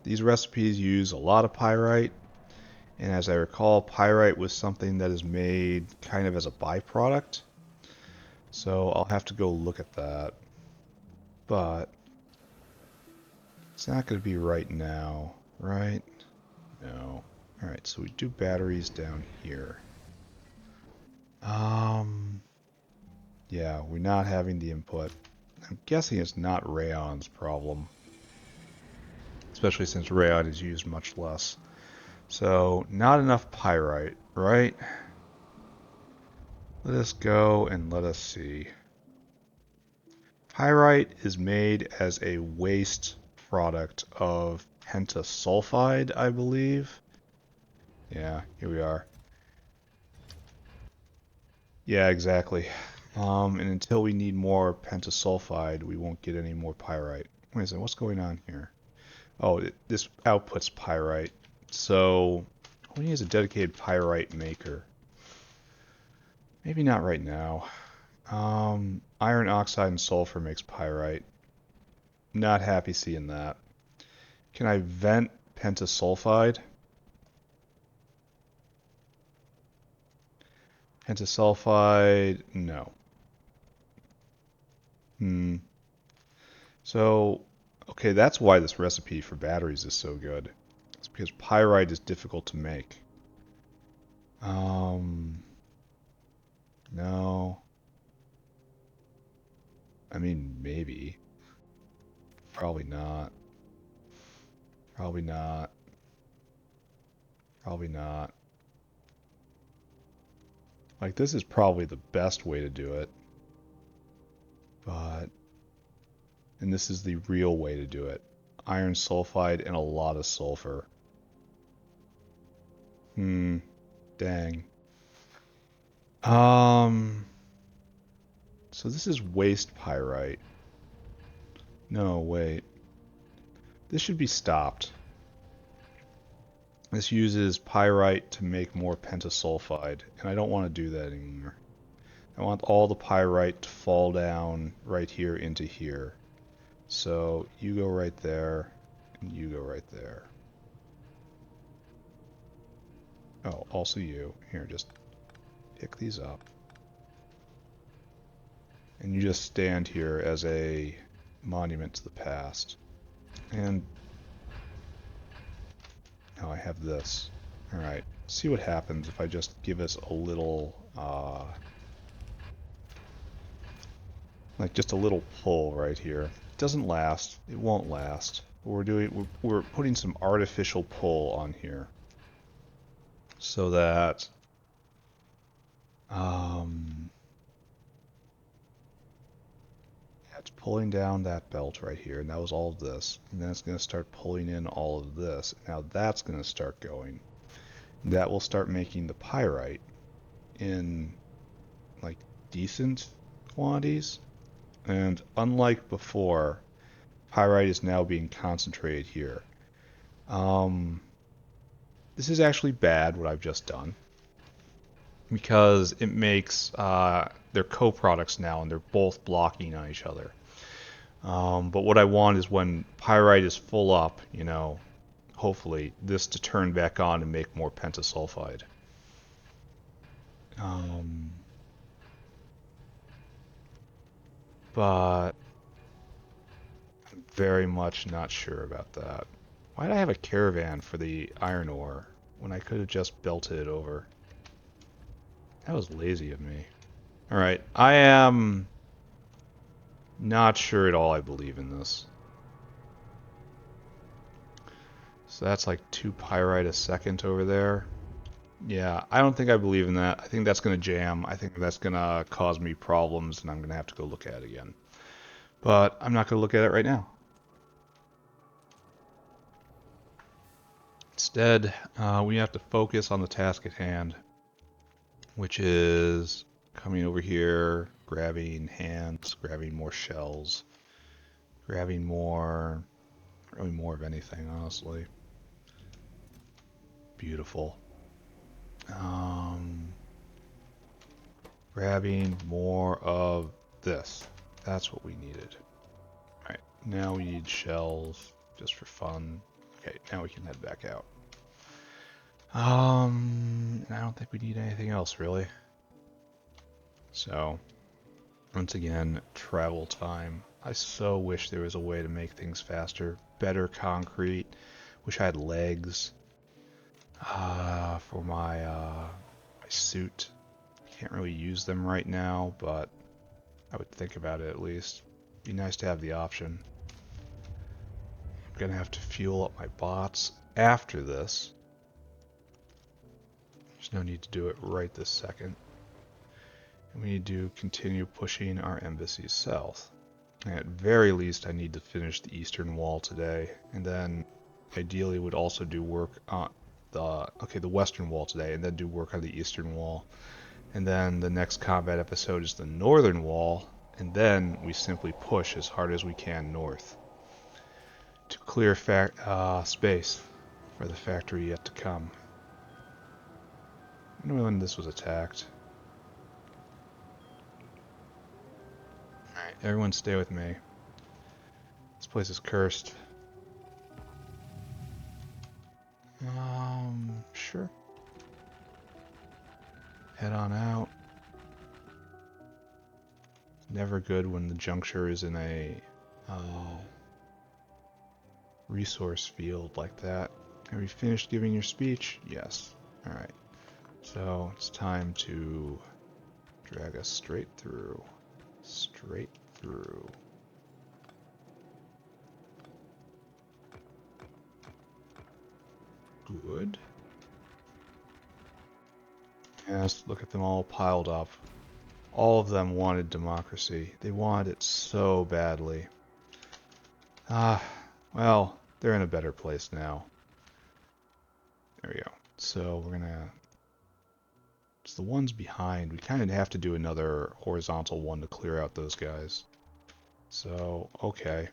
These recipes use a lot of pyrite, and as I recall, pyrite was something that is made kind of as a byproduct. So I'll have to go look at that. But it's not going to be right now, right? No. Alright, so we do batteries down here. Yeah, we're not having the input. I'm guessing it's not Rayon's problem. Especially since Rayon is used much less. So, not enough pyrite, right? Let us go and let us see. Pyrite is made as a waste product of pentasulfide, I believe. Yeah, here we are. Yeah, exactly. And until we need more pentasulfide, we won't get any more pyrite. Wait a second, what's going on here? Oh, this outputs pyrite. So, we need is a dedicated pyrite maker. Maybe not right now. Iron oxide and sulfur makes pyrite. Not happy seeing that. Can I vent pentasulfide? Pentasulfide, no. So, okay, that's why this recipe for batteries is so good. It's because pyrite is difficult to make. No. I mean, maybe. Probably not. Probably not. Probably not. Like, this is probably the best way to do it. But... And this is the real way to do it. Iron sulfide and a lot of sulfur. Dang. So this is waste pyrite. No, wait. This should be stopped. This uses pyrite to make more pentasulfide, and I don't want to do that anymore. I want all the pyrite to fall down right here into here. So you go right there, and you go right there. Oh, also you. Here, just pick these up. And you just stand here as a monument to the past. And now I have this. Alright, see what happens if I just give us a little, Like just a little pull right here. It doesn't last. It won't last. We're putting some artificial pull on here so that it's pulling down that belt right here, and that was all of this. And then it's going to start pulling in all of this. Now that's going to start going. That will start making the pyrite in like decent quantities. And unlike before, pyrite is now being concentrated here. This is actually bad, what I've just done, because it makes they're co-products now, and they're both blocking on each other. But what I want is when pyrite is full up, you know, hopefully this to turn back on and make more pentasulfide. But I'm very much not sure about that. Why did I have a caravan for the iron ore when I could have just belted it over? That was lazy of me. Alright, I am not sure at all I believe in this. So that's like 2 pyrite a second over there. Yeah, I don't think I believe in that. I think that's going to jam. I think that's going to cause me problems, and I'm going to have to go look at it again. But I'm not going to look at it right now. Instead, we have to focus on the task at hand, which is coming over here, grabbing hands, grabbing more shells, grabbing more, really more of anything, honestly. Beautiful. Grabbing more of this. That's what we needed. Alright, now we need shells, just for fun. Okay, now we can head back out. I don't think we need anything else, really. So, once again, travel time. I so wish there was a way to make things faster. Better concrete. Wish I had legs for my suit. Can't really use them right now, but I would think about it at least. Be nice to have the option. I'm gonna have to fuel up my bots after this. There's no need to do it right this second. And we need to continue pushing our embassies south. And at very least, I need to finish the eastern wall today, and then ideally would also do work on the western wall today, and then do work on the eastern wall. And then the next combat episode is the northern wall, and then we simply push as hard as we can north to clear space for the factory yet to come. I don't know when this was attacked. Alright, everyone stay with me. This place is cursed. Sure. Head on out. Never good when the juncture is in a resource field like that. Have you finished giving your speech? Yes. Alright. So it's time to drag us straight through. Straight through. Good. Yes, look at them all piled up. All of them wanted democracy. They wanted it so badly. Well, they're in a better place now. There we go. So we're gonna... It's the ones behind. We kind of have to do another horizontal one to clear out those guys. So, okay.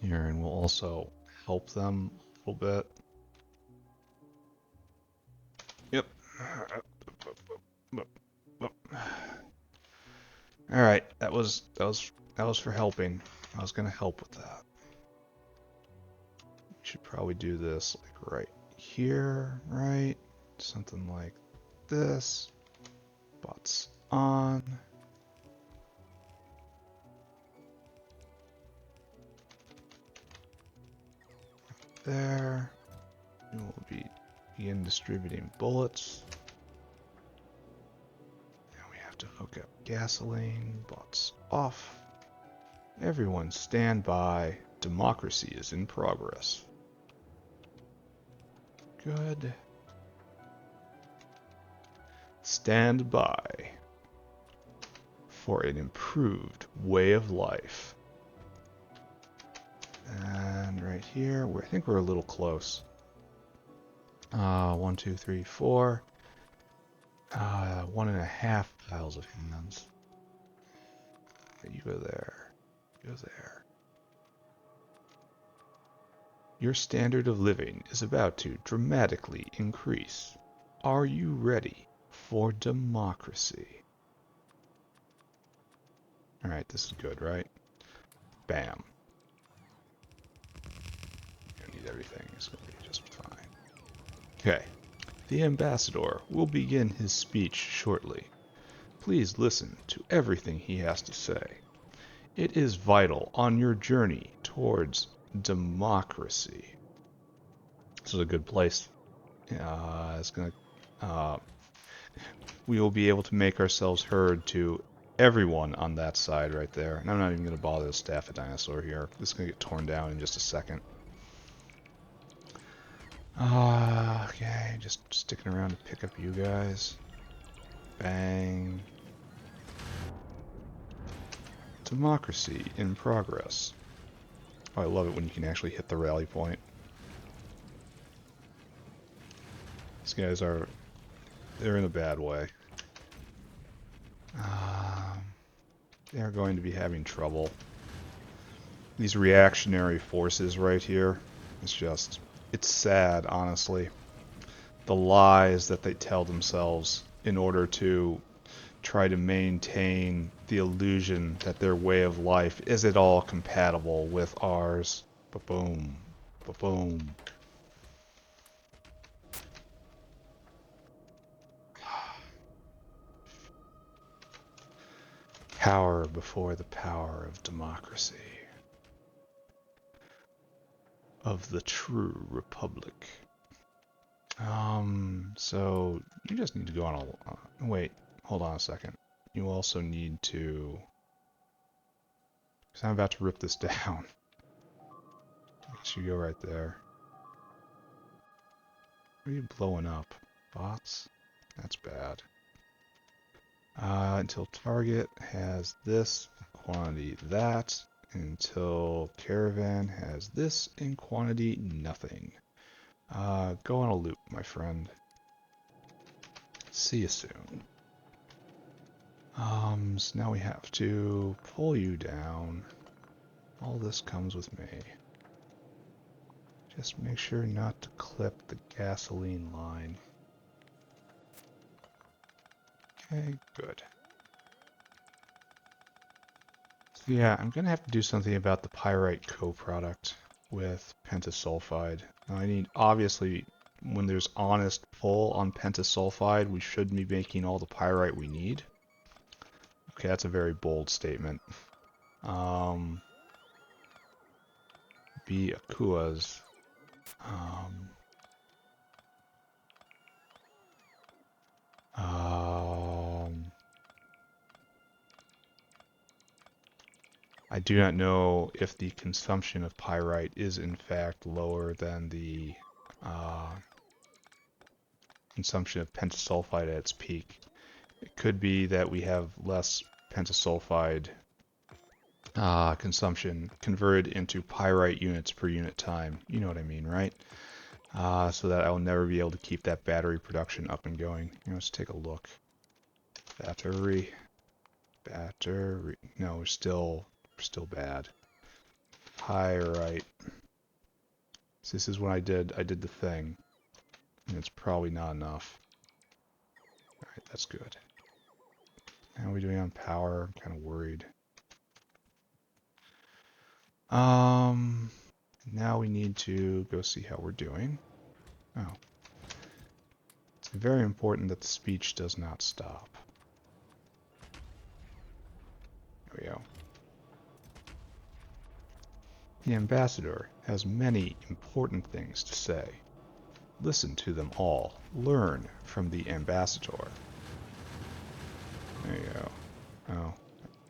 Here, and we'll also help them a little bit. Yep. Alright, that was for helping. I was gonna help with that. We should probably do this like right here, right? Something like this. Bots on. There. And we'll begin distributing bullets. And we have to hook Look up gasoline, bots off. Everyone stand by. Democracy is in progress. Good. Stand by for an improved way of life. And right here, I think we're a little close. 1, 2, 3, 4. 1.5 piles of hands. You go there. Go there. Your standard of living is about to dramatically increase. Are you ready for democracy? Alright, this is good, right? Bam. You don't need everything. It's going to be just fine. Okay. The ambassador will begin his speech shortly. Please listen to everything he has to say. It is vital on your journey towards democracy. This is a good place. We will be able to make ourselves heard to everyone on that side right there. And I'm not even going to bother to staff a dinosaur here. This is going to get torn down in just a second. Okay, just sticking around to pick up you guys. Bang. Democracy in progress. Oh, I love it when you can actually hit the rally point. These guys are... they're in a bad way. They're going to be having trouble. These reactionary forces right here, it's just... it's sad, honestly. The lies that they tell themselves in order to try to maintain the illusion that their way of life is at all compatible with ours. Ba-boom. Ba-boom. Power before the power of democracy. Of the true republic. So you just need to go on a... wait, hold on a second. You also need to... because I'm about to rip this down. I guess you go right there. What are you blowing up? Bots? That's bad. Until target has this quantity, that. Until caravan has this in quantity, nothing. Go on a loop, my friend. See you soon. So now we have to pull you down. All this comes with me. Just make sure not to clip the gasoline line. Okay, good. So yeah, I'm gonna have to do something about the pyrite co-product with pentasulfide. Now I need, obviously, when there's honest pull on pentasulfide, we should be making all the pyrite we need. Okay, that's a very bold statement. B Akua's. I do not know if the consumption of pyrite is in fact lower than the consumption of pentasulfide at its peak. It could be that we have less pentasulfide consumption converted into pyrite units per unit time. You know what I mean, right? So that I'll never be able to keep that battery production up and going. Let's take a look. Battery. No, we're still bad. Pyrite. So this is when I did the thing. And it's probably not enough. Alright, that's good. How are we doing on power? I'm kind of worried. Now we need to go see how we're doing. Oh. It's very important that the speech does not stop. There we go. The ambassador has many important things to say. Listen to them all. Learn from the ambassador. There you go.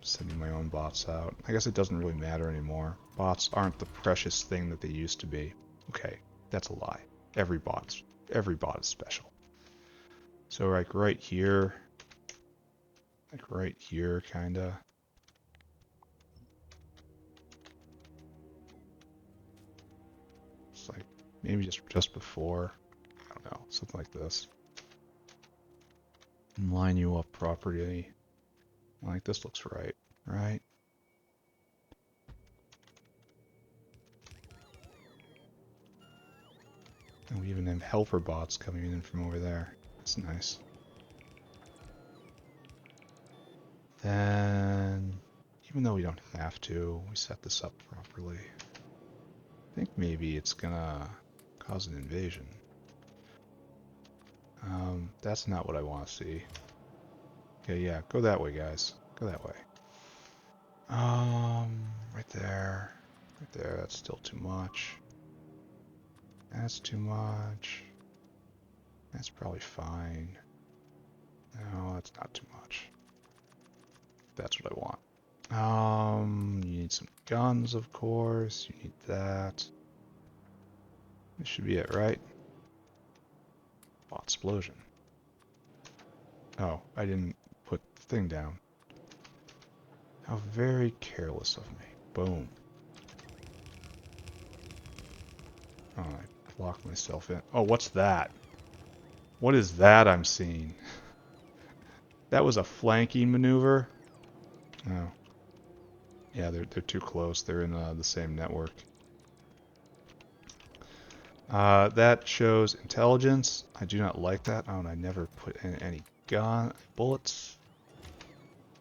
sending my own bots out. I guess it doesn't really matter anymore. Bots aren't the precious thing that they used to be. Okay, that's a lie. Every bot is special. So like right here, kinda. It's like maybe just before. I don't know, something like this. And line you up properly. Like this looks right, right? And we even have helper bots coming in from over there. That's nice. Then, even though we don't have to, we set this up properly. I think maybe it's gonna cause an invasion. That's not what I want to see. Okay, yeah, go that way, guys. Go that way. Right there. Right there, that's still too much. That's too much. That's probably fine. No, that's not too much. That's what I want. You need some guns, of course. You need that. This should be it, right? Bot explosion. Oh, I didn't put the thing down. How very careless of me. Boom. Oh, I locked myself in. Oh, what's that? What is that I'm seeing? That was a flanking maneuver? Oh. Yeah, they're too close. They're in the same network. That shows intelligence. I do not like that. Oh, and I never put in any bullets.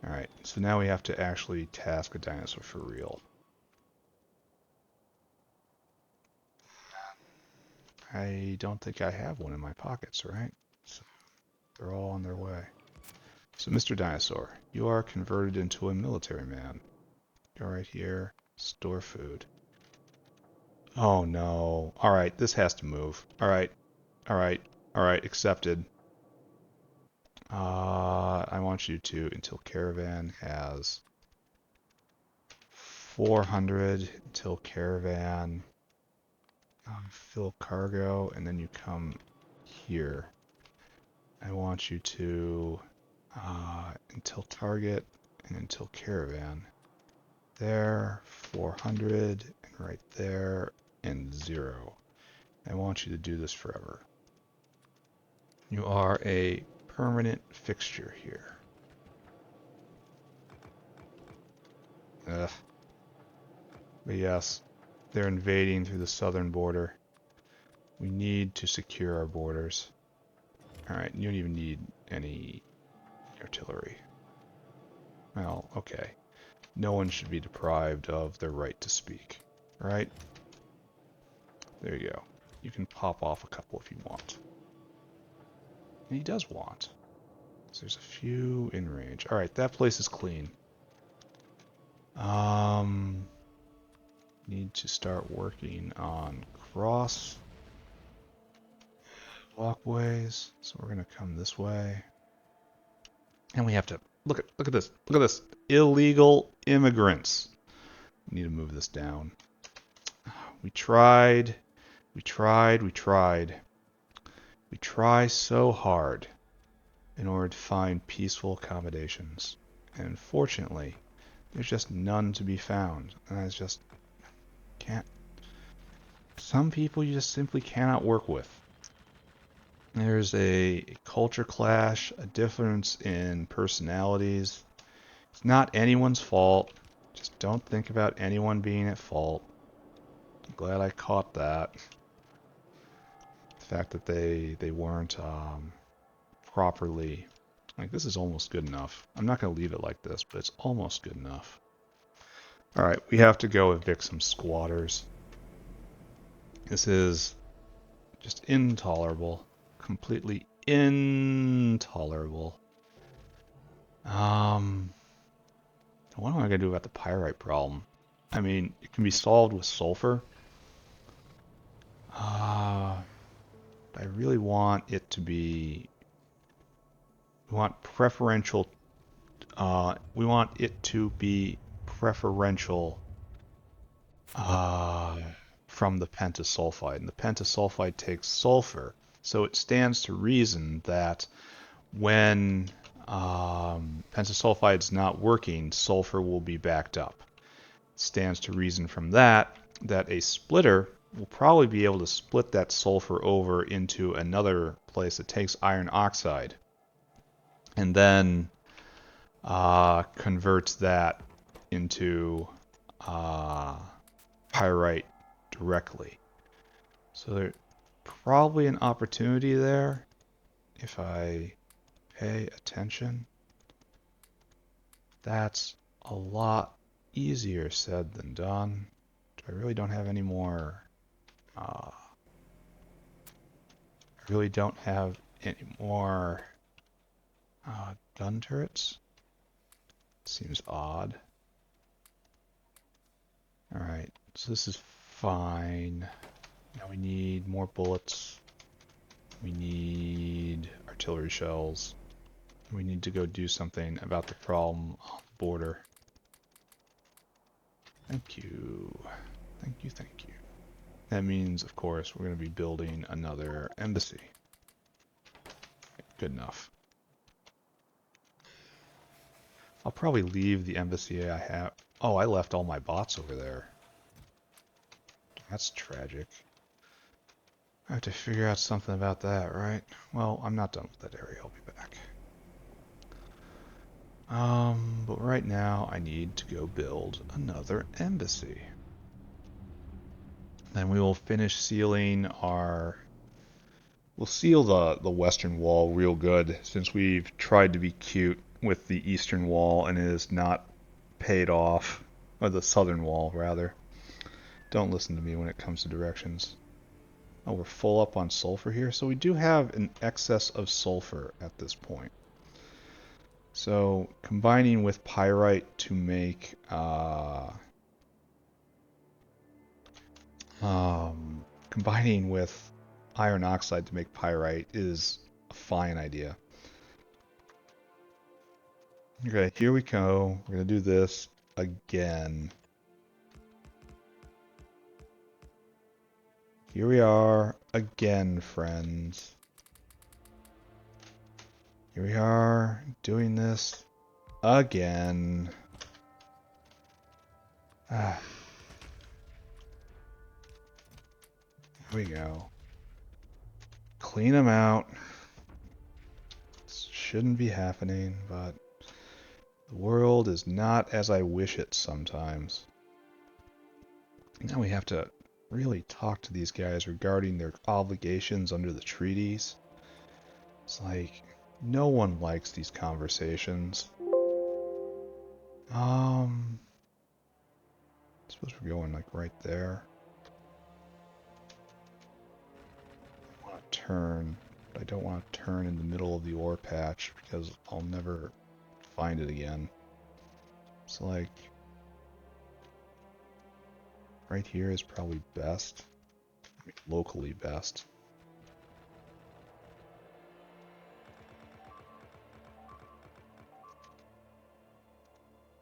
Alright, so now we have to actually task a dinosaur for real. I don't think I have one in my pockets, right? So they're all on their way. So Mr. Dinosaur, you are converted into a military man. Go right here, store food. Oh no. Alright, this has to move. Alright, alright, alright, accepted. I want you to, until caravan has 400, until caravan fill cargo, and then you come here. I want you to until target and until caravan. There, 400, and right there, and 0. I want you to do this forever. You are a permanent fixture here. Ugh. But yes, they're invading through the southern border. We need to secure our borders. Alright, you don't even need any artillery. Well, okay. No one should be deprived of their right to speak. Right? There you go. You can pop off a couple if you want. And he does want. So there's a few in range. Alright, that place is clean. Need to start working on cross walkways. So we're gonna come this way. And we have to look at this. Look at this. Illegal immigrants. We need to move this down. We tried. We tried. We tried. We try so hard in order to find peaceful accommodations. And unfortunately, there's just none to be found. And I just can't. Some people you just simply cannot work with. There's a culture clash, a difference in personalities. It's not anyone's fault. Just don't think about anyone being at fault. I'm glad I caught that. The fact that they weren't properly... Like, this is almost good enough. I'm not going to leave it like this, but it's almost good enough. Alright, we have to go evict some squatters. This is just intolerable. Completely intolerable. What am I going to do about the pyrite problem? I mean, it can be solved with sulfur. I really want it to be... We want preferential it to be preferential from the pentasulfide. And the pentasulfide takes sulfur. So it stands to reason that when pentasulfide's not working, sulfur will be backed up. It stands to reason from that a splitter will probably be able to split that sulfur over into another place that takes iron oxide and then converts that into pyrite directly. So there's probably an opportunity there if I pay attention. That's a lot easier said than done. I really don't have any more. I really don't have any more gun turrets. Seems odd. Alright, so this is fine. Now we need more bullets. We need artillery shells. We need to go do something about the problem on the border. Thank you. Thank you, thank you. That means, of course, we're going to be building another embassy. Good enough. I'll probably leave the embassy I have. Oh, I left all my bots over there. That's tragic. I have to figure out something about that, right? Well, I'm not done with that area. I'll be back. But right now I need to go build another embassy. Then we will finish sealing our... We'll seal the western wall real good, since we've tried to be cute with the eastern wall and it is not paid off. Or the southern wall, rather. Don't listen to me when it comes to directions. Oh, we're full up on sulfur here, so we do have an excess of sulfur at this point. So, combining with pyrite to make combining with iron oxide to make pyrite is a fine idea. Okay, here we go. We're gonna do this again. Here we are again, friends. Here we are doing this again. Here we go. Clean them out. This shouldn't be happening, but the world is not as I wish it sometimes. Now we have to really talk to these guys regarding their obligations under the treaties. It's like, no one likes these conversations. I suppose we're going like right there. I want to turn, but I don't want to turn in the middle of the ore patch because I'll never find it again. It's like right here is probably best. I mean, locally best.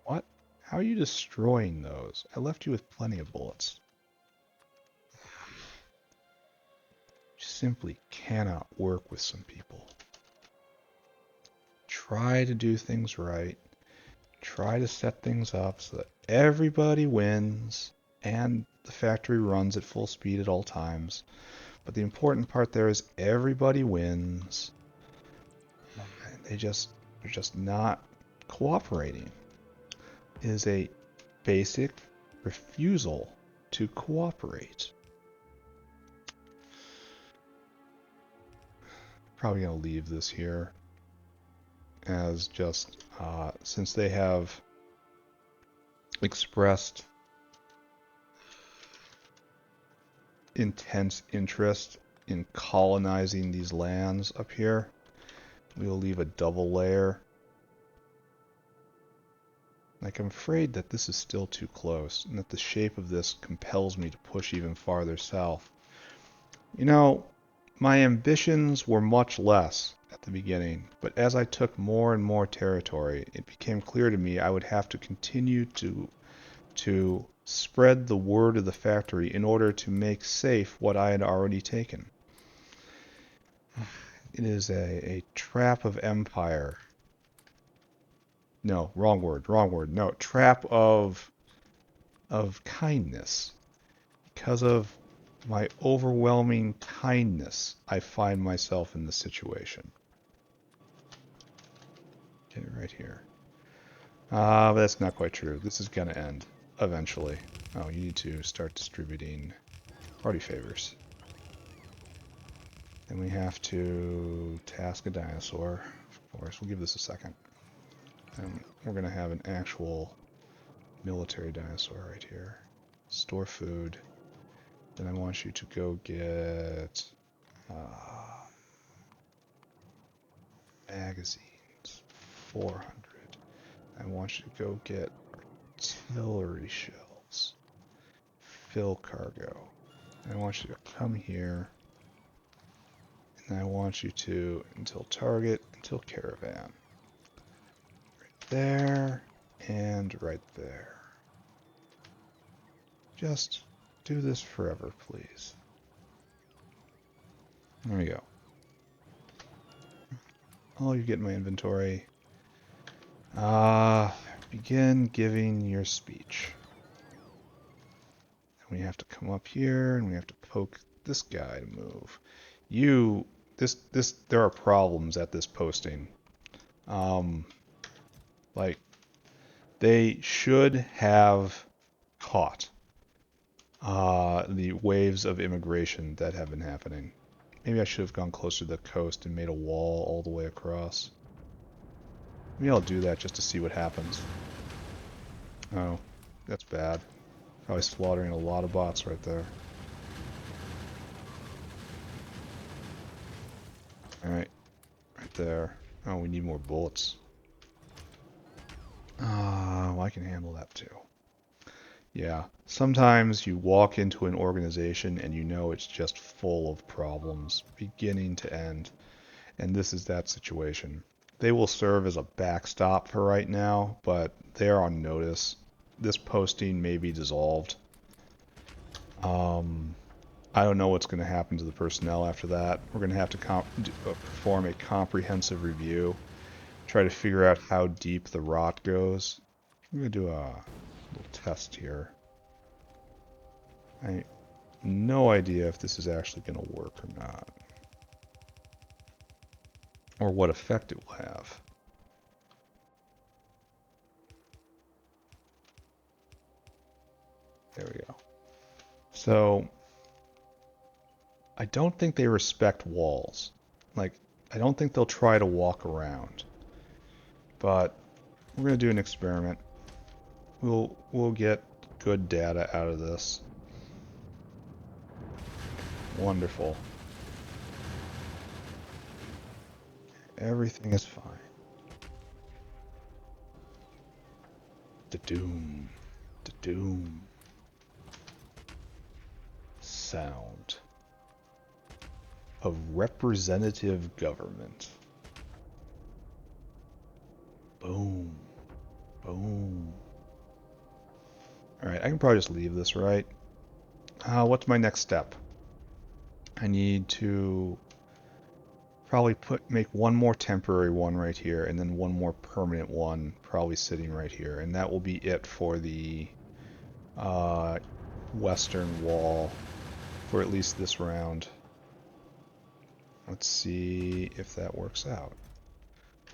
What? How are you destroying those? I left you with plenty of bullets. You simply cannot work with some people. Try to do things right. Try to set things up so that everybody wins and the factory runs at full speed at all times. But the important part there is everybody wins. They're just not cooperating. It is a basic refusal to cooperate. Probably gonna leave this here as just since they have expressed intense interest in colonizing these lands up here, we'll leave a double layer. Like, I'm afraid that this is still too close and that the shape of this compels me to push even farther south. You know, my ambitions were much less at at the beginning, but as I took more and more territory, it became clear to me I would have to continue to spread the word of the factory in order to make safe what I had already taken. It is a trap of empire. No, wrong word, wrong word. No, trap of kindness. Because of my overwhelming kindness, I find myself in this situation. Get it right here. But that's not quite true. This is going to end eventually. Oh, you need to start distributing party favors. Then we have to task a dinosaur. Of course, we'll give this a second. And we're going to have an actual military dinosaur right here. Store food. Then I want you to go get magazines. 400. I want you to go get artillery shells. Fill cargo. I want you to come here. And I want you to, until target, until caravan. Right there, and right there. Just do this forever, please. There we go. Oh, you get my inventory. Begin giving your speech. And we have to come up here, and we have to poke this guy to move. There are problems at this posting. Like, they should have caught the waves of immigration that have been happening. Maybe I should have gone closer to the coast and made a wall all the way across. Maybe I'll do that just to see what happens. Oh, that's bad. Probably slaughtering a lot of bots right there. Alright, right there. Oh, we need more bullets. Well, I can handle that too. Yeah, sometimes you walk into an organization and you know it's just full of problems, beginning to end. And this is that situation. They will serve as a backstop for right now, but they're on notice. This posting may be dissolved. I don't know what's going to happen to the personnel after that. We're going to have to perform a comprehensive review, try to figure out how deep the rot goes. I'm going to do a little test here. I have no idea if this is actually going to work or not, or what effect it will have. There we go. So, I don't think they respect walls. Like, I don't think they'll try to walk around. But we're going to do an experiment. We'll get good data out of this. Wonderful. Everything is fine. The doom. The doom. Sound of representative government. Boom. Boom. Alright, I can probably just leave this, right? What's my next step? I need to probably make one more temporary one right here, and then one more permanent one probably sitting right here. And that will be it for the western wall for at least this round. Let's see if that works out.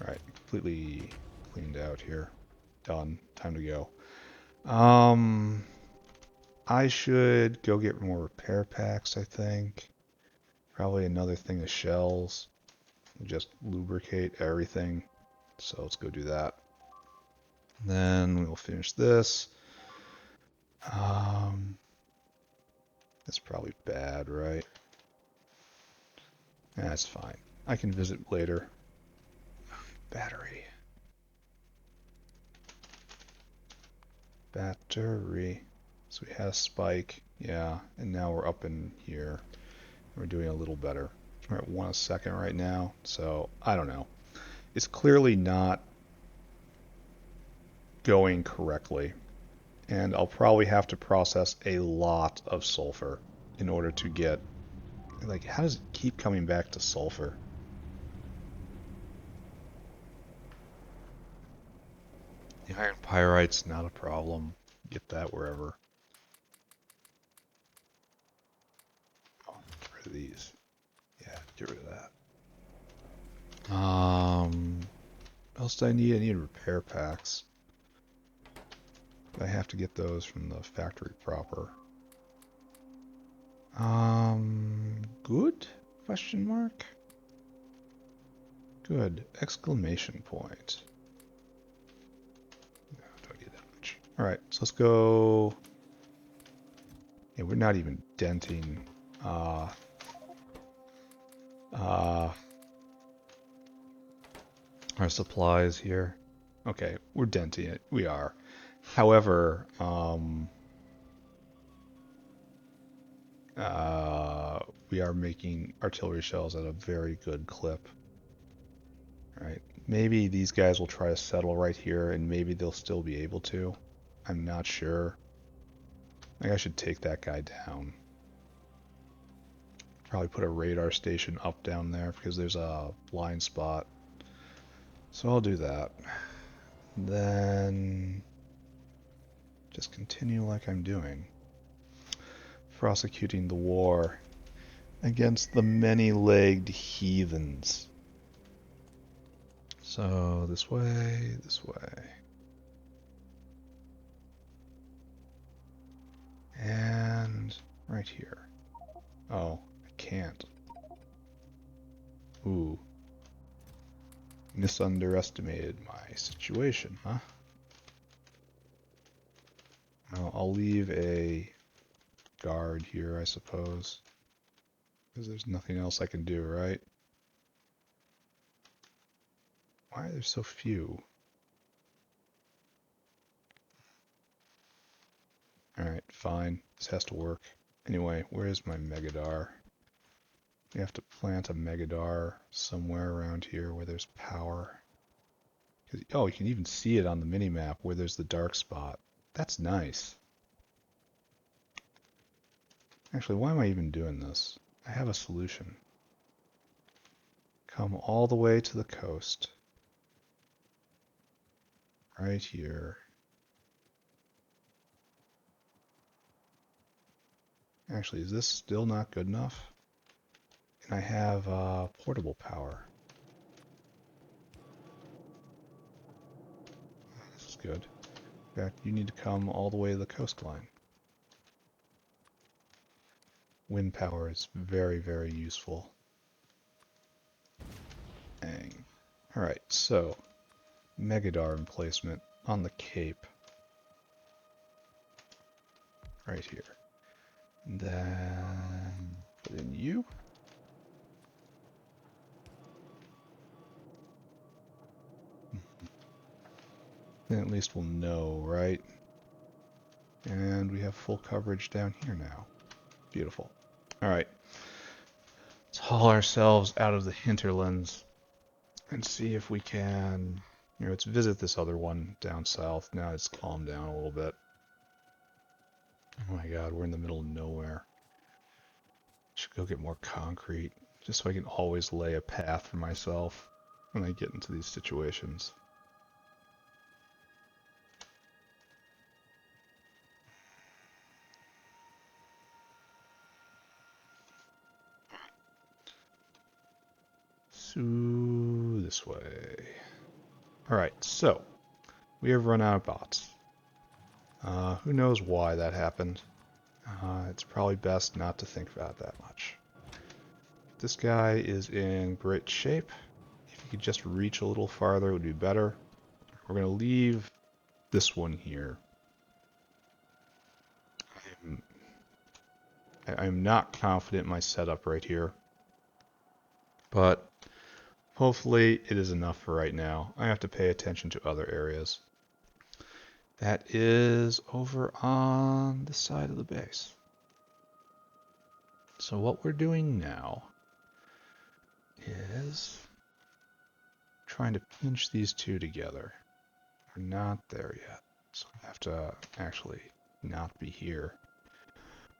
Alright, completely cleaned out here. Done. Time to go. I should go get more repair packs, I think. Probably another thing of shells. Just lubricate everything. So let's go do that. Then we'll finish this. That's probably bad, right? That's fine. I can visit later. Battery. Battery. So we had a spike. Yeah, and now we're up in here. We're doing a little better. We're at 1 a second right now, so I don't know. It's clearly not going correctly, and I'll probably have to process a lot of sulfur in order to get, like, how does it keep coming back to sulfur? The iron pyrite's not a problem. Get that wherever. Oh, get rid of these. Yeah, get rid of that. What else do I need? I need repair packs. I have to get those from the factory proper. Good? Question mark? Good. Exclamation point. No, don't need that much. Alright, so let's go. Yeah, we're not even denting our supplies here. Okay, we're denting it. We are. However, we are making artillery shells at a very good clip. Right. Maybe these guys will try to settle right here, and maybe they'll still be able to. I'm not sure. I think I should take that guy down. Probably put a radar station up down there because there's a blind spot. So I'll do that. Then just continue like I'm doing. Prosecuting the war against the many-legged heathens. So this way, this way. And right here. Oh, I can't. Ooh. Misunderestimated my situation, huh? Well, I'll leave a guard here, I suppose. Because there's nothing else I can do, right? Why are there so few? Alright, fine. This has to work. Anyway, where is my Megadar? We have to plant a Megadar somewhere around here where there's power. Oh, you can even see it on the minimap where there's the dark spot. That's nice. Actually, why am I even doing this? I have a solution. Come all the way to the coast. Right here. Actually, is this still not good enough? And I have portable power. This is good. In fact, you need to come all the way to the coastline. Wind power is very, very useful. Dang. Alright, so Megadar emplacement on the Cape. Right here. And then put in you. Then at least we'll know, right? And we have full coverage down here now. Beautiful. Alright. Let's haul ourselves out of the hinterlands and see if we can... You know, let's visit this other one down south. Now it's calmed down a little bit. Oh my god, we're in the middle of nowhere. Should go get more concrete, just so I can always lay a path for myself when I get into these situations. So, this way. Alright, so, we have run out of bots. Who knows why that happened. It's probably best not to think about it that much. This guy is in great shape. If he could just reach a little farther, it would be better. We're going to leave this one here. I'm not confident in my setup right here. But hopefully it is enough for right now. I have to pay attention to other areas. That is over on the side of the base. So what we're doing now is trying to pinch these two together. We're not there yet, so I have to actually not be here.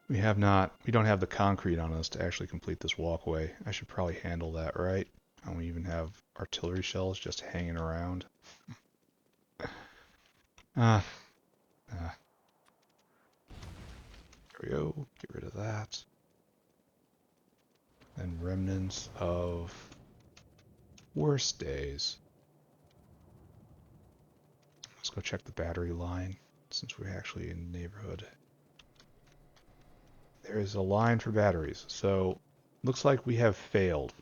We don't have the concrete on us to actually complete this walkway. I should probably handle that, right? And we even have artillery shells just hanging around. There we go. Get rid of that. And remnants of worse days. Let's go check the battery line since we're actually in the neighborhood. There is a line for batteries, so looks like we have failed.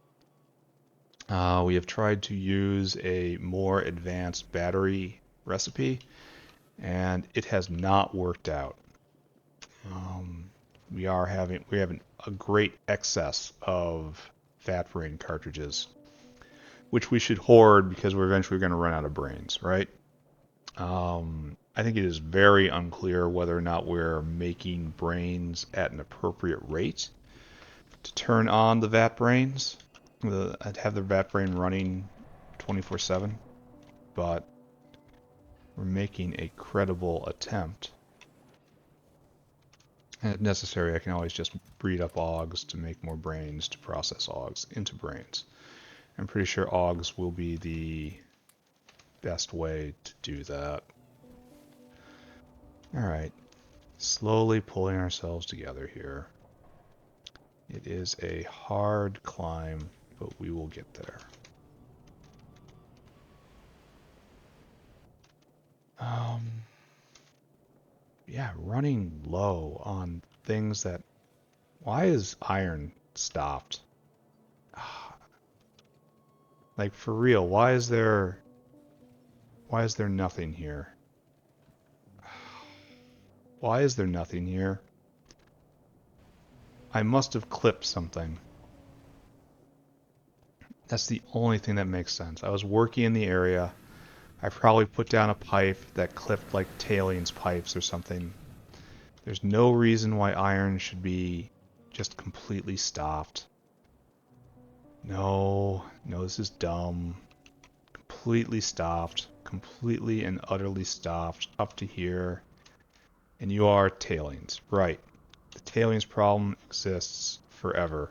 We have tried to use a more advanced battery recipe, and it has not worked out. We have a great excess of fat brain cartridges, which we should hoard because we're eventually going to run out of brains, right? I think it is very unclear whether or not we're making brains at an appropriate rate to turn on the vat brains. I'd have the vat brain running 24/7, but we're making a credible attempt. And if necessary, I can always just breed up augs to make more brains to process augs into brains. I'm pretty sure augs will be the best way to do that. Alright, slowly pulling ourselves together here. It is a hard climb, but we will get there. Yeah, running low on things that... Why is iron stopped? Like, for real, why is there nothing here? Why is there nothing here? I must have clipped something. That's the only thing that makes sense. I was working in the area. I probably put down a pipe that clipped like tailings pipes or something. There's no reason why iron should be just completely stopped. No, this is dumb. Completely stopped. Completely and utterly stopped up to here. And you are tailings. Right. The tailings problem exists forever.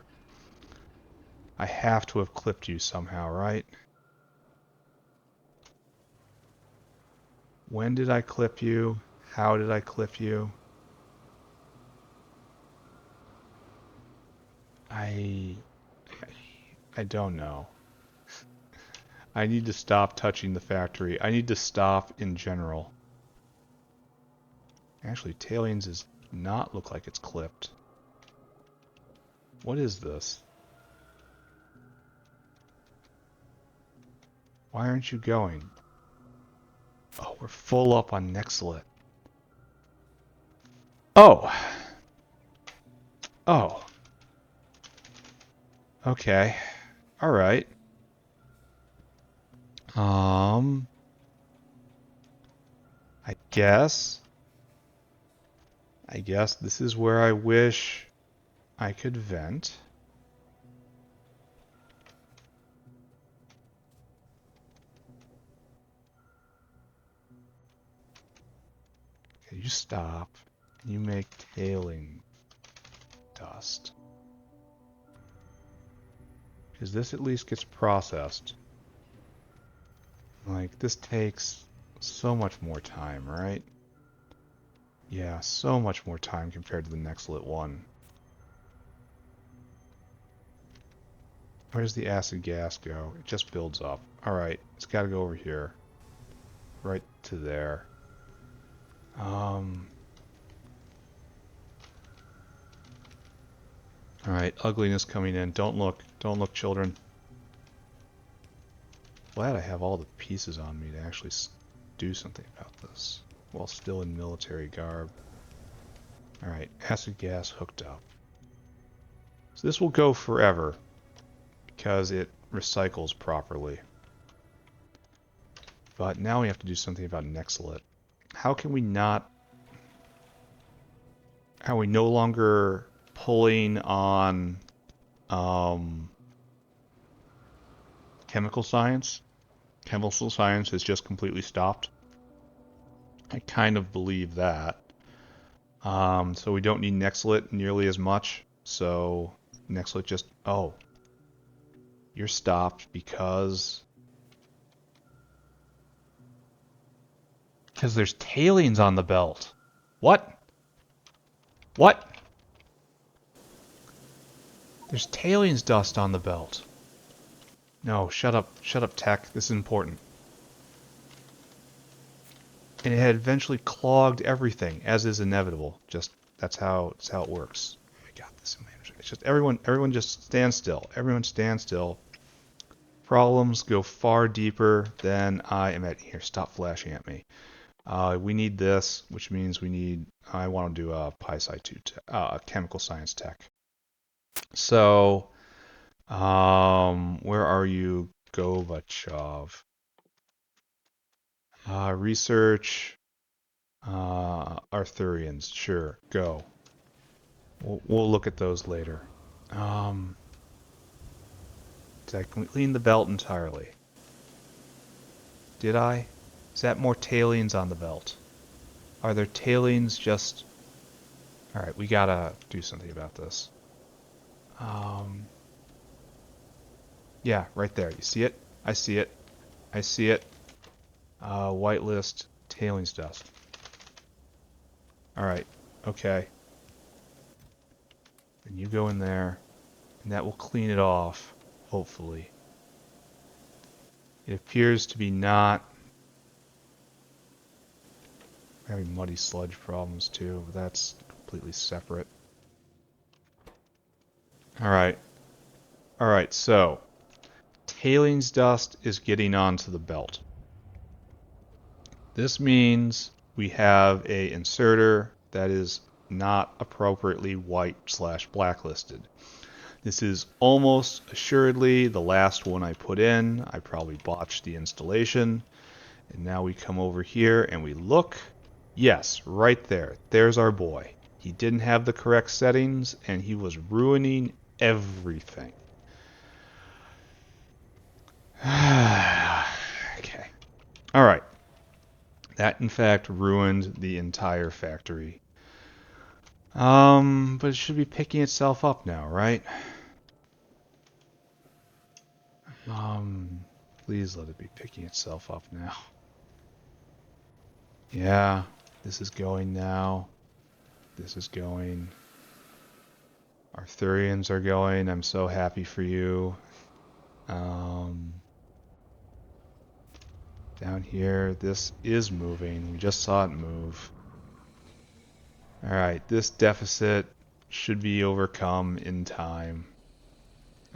I have to have clipped you somehow, right? When did I clip you? How did I clip you? I don't know. I need to stop touching the factory. I need to stop in general. Actually, tailings does not look like it's clipped. What is this? Why aren't you going? Oh, we're full up on Nextlet. Oh. Oh. Okay. Alright. I guess this is where I wish I could vent. Okay, you stop. You make tailing dust. Because this at least gets processed. Like, this takes so much more time, right? Yeah, so much more time compared to the Nextlet one. Where's the acid gas go? It just builds up. Alright, it's got to go over here. Right to there. Alright, ugliness coming in. Don't look, children. Glad I have all the pieces on me to actually do something about this while still in military garb. Alright, acid gas hooked up. So this will go forever because it recycles properly. But now we have to do something about Nextlet. How can we not... Are we no longer pulling on chemical science. Chemical science has just completely stopped. I kind of believe that. So we don't need Nextlit nearly as much. So Nextlit just... Oh. You're stopped because there's tailings on the belt. What? What? There's tailings dust on the belt. No, shut up, tech. This is important. And it had eventually clogged everything, as is inevitable. Just that's how it works. I got this in my energy. It's just everyone just stand still. Everyone stand still. Problems go far deeper than I am at. Here, stop flashing at me. We need this, which means we need. I want to do a Pi-Sci 2, chemical science tech. So, where are you, Gorbachev? Research. Arthurians, sure, go. We'll look at those later. Did I clean the belt entirely? Did I? Is that more tailings on the belt? Are there tailings just... Alright, we gotta do something about this. Yeah, right there. You see it? I see it. I see it. Whitelist, tailings dust. Alright, okay. And you go in there, and that will clean it off, hopefully. It appears to be not... We're having muddy sludge problems too, but that's completely separate. Alright. Alright, so tailings dust is getting onto the belt. This means we have a inserter that is not appropriately white/blacklisted. This is almost assuredly the last one I put in. I probably botched the installation. And now we come over here and we look. Yes, right there. There's our boy. He didn't have the correct settings and he was ruining everything. Okay. All right. That in fact ruined the entire factory. But it should be picking itself up now, right? Please let it be picking itself up now. Yeah, this is going now. This is going. Arthurians are going. I'm so happy for you. Down here, this is moving. We just saw it move. Alright, this deficit should be overcome in time.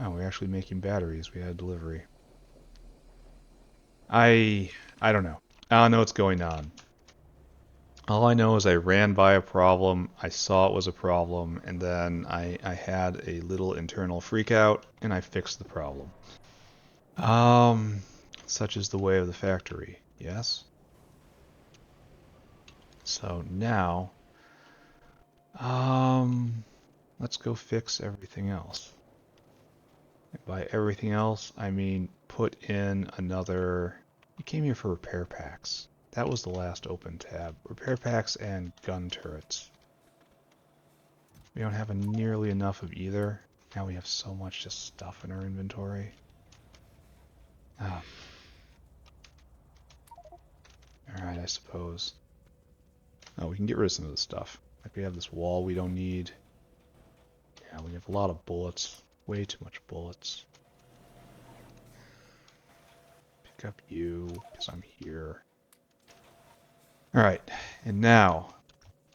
Oh, we're actually making batteries. We had a delivery. I don't know. I don't know what's going on. All I know is I ran by a problem, I saw it was a problem, and then I had a little internal freak out, and I fixed the problem. Such is the way of the factory, yes? So now, let's go fix everything else. And by everything else, I mean put in another... You came here for repair packs. That was the last open tab. Repair packs and gun turrets. We don't have nearly enough of either. Now we have so much just stuff in our inventory. Alright, I suppose. Oh, we can get rid of some of this stuff. Like we have this wall we don't need. Yeah, we have a lot of bullets. Way too much bullets. Pick up you, because I'm here. Alright, and now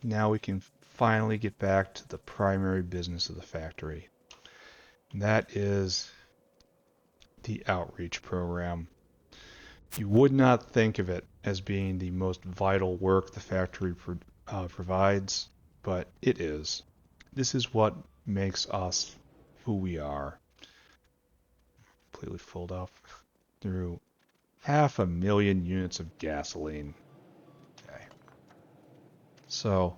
we can finally get back to the primary business of the factory. And that is the outreach program. You would not think of it as being the most vital work the factory provides, but it is. This is what makes us who we are. Completely filled up through 500,000 units of gasoline. Okay. So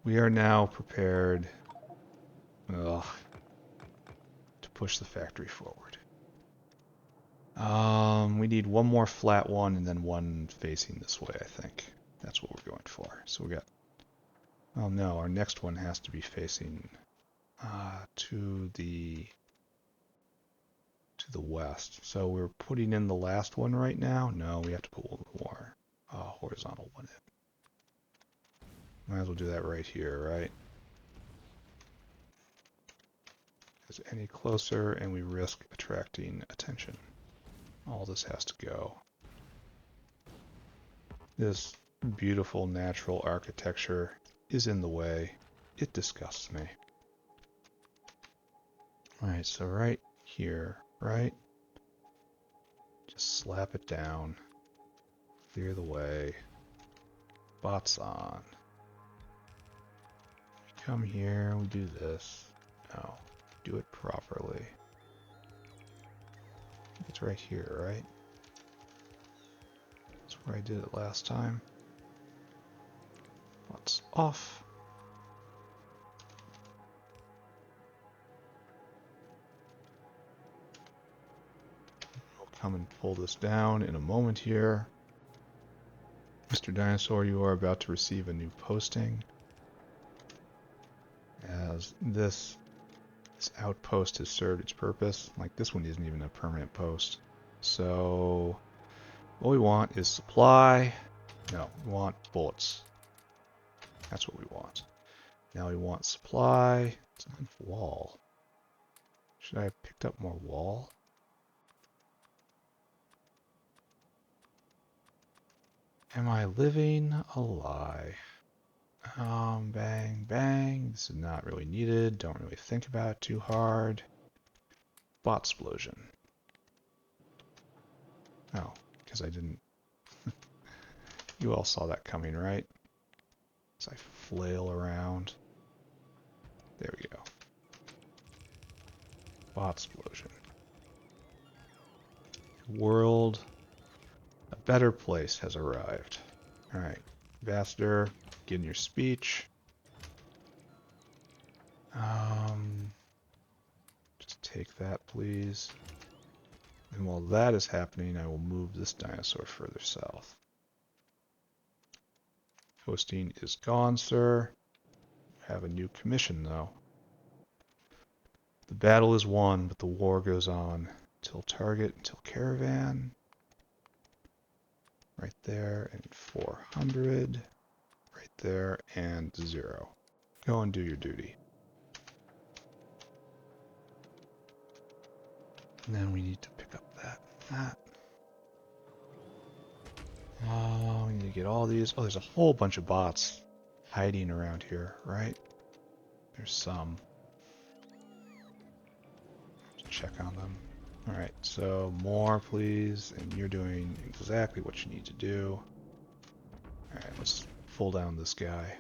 we are now prepared to push the factory forward. We need one more flat one and then one facing this way, I think. That's what we're going for. So we got, oh no, our next one has to be facing to the west. So we're putting in the last one right now. No, we have to put one more horizontal one in. Might as well do that right here, right? Is any closer and we risk attracting attention. All this has to go. This beautiful natural architecture is in the way. It disgusts me. Alright, so right here, right? Just slap it down. Clear the way. Bots on. We come here, we do this. No, do it properly. It's right here, right? That's where I did it last time. Bots off. We'll come and pull this down in a moment here. Mr. Dinosaur, you are about to receive a new posting. As this outpost has served its purpose. Like, this one isn't even a permanent post. So what we want is supply. No, we want bullets. That's what we want. Now we want supply. It's not enough wall. Should I have picked up more wall? Am I living a lie? Bang, bang. This is not really needed. Don't really think about it too hard. Bot explosion. Oh, because I didn't. You all saw that coming, right? As I flail around. There we go. Bot explosion. World, a better place has arrived. Alright, Ambassador, begin your speech. Just take that, please. And while that is happening, I will move this dinosaur further south. Hosting is gone, sir. Have a new commission, though. The battle is won, but the war goes on. Till target, until caravan. Right there, and 400. Right there, and 0. Go and do your duty. And then we need to pick up that. Oh, we need to get all these. Oh, there's a whole bunch of bots hiding around here, right? There's some. Check on them. Alright, so more please, and you're doing exactly what you need to do. Alright, let's pull down this guy.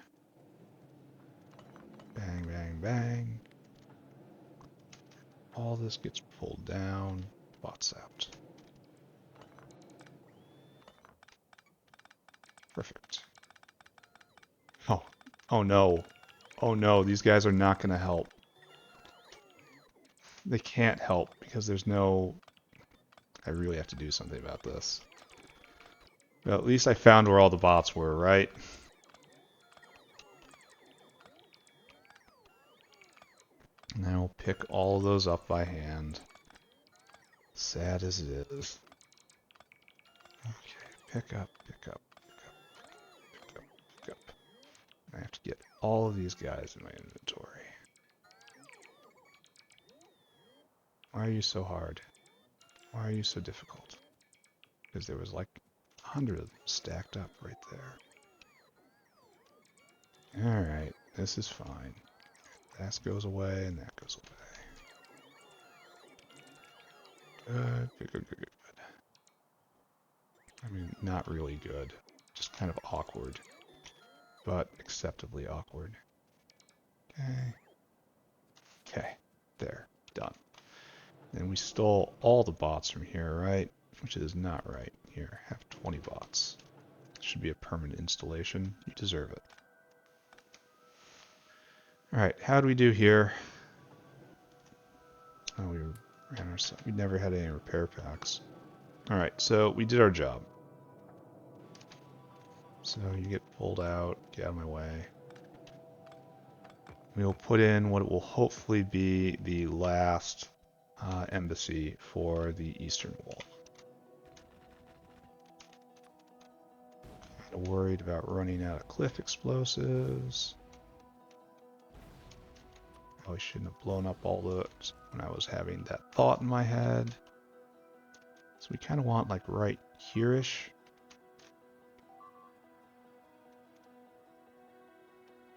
Bang, bang, bang. All this gets pulled down. Bots out. Perfect. Oh, oh no. Oh no, these guys are not going to help. They can't help because there's no... I really have to do something about this. Well, at least I found where all the bots were, right? And then we'll pick all of those up by hand. Sad as it is. Okay, pick up, pick up, pick up, pick up, pick up. I have to get all of these guys in my inventory. Why are you so hard? Why are you so difficult? Because there was like 100 of them stacked up right there. Alright, this is fine. That goes away and that goes away. Good, good, good, good. I mean, not really good. Just kind of awkward. But acceptably awkward. Okay. Okay. There. Done. And we stole all the bots from here, right? Which is not right. Here, have 20 bots. Should be a permanent installation. You deserve it. Alright, how do we do here? Oh, we ran ourselves. We never had any repair packs. Alright, so we did our job. So you get pulled out, get out of my way. We'll put in what will hopefully be the last embassy for the Eastern Wall. I'm worried about running out of cliff explosives. Probably shouldn't have blown up all those when I was having that thought in my head. So we kind of want like right here-ish.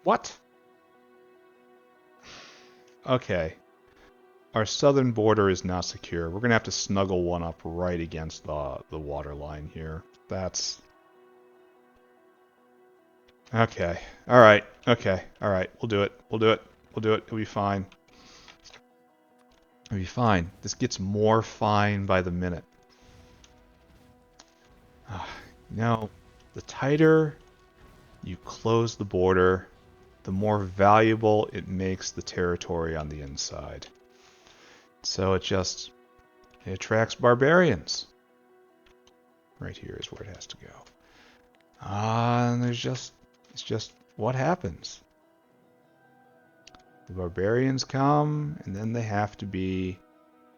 What? Okay. Our southern border is not secure. We're going to have to snuggle one up right against the water line here. That's... Okay. Alright. Okay. Alright. We'll do it. We'll do it. We'll do it. It'll be fine. It'll be fine. This gets more fine by the minute. You know, the tighter you close the border, the more valuable it makes the territory on the inside. So it attracts barbarians. Right here is where it has to go. And it's just what happens. The barbarians come, and then they have to be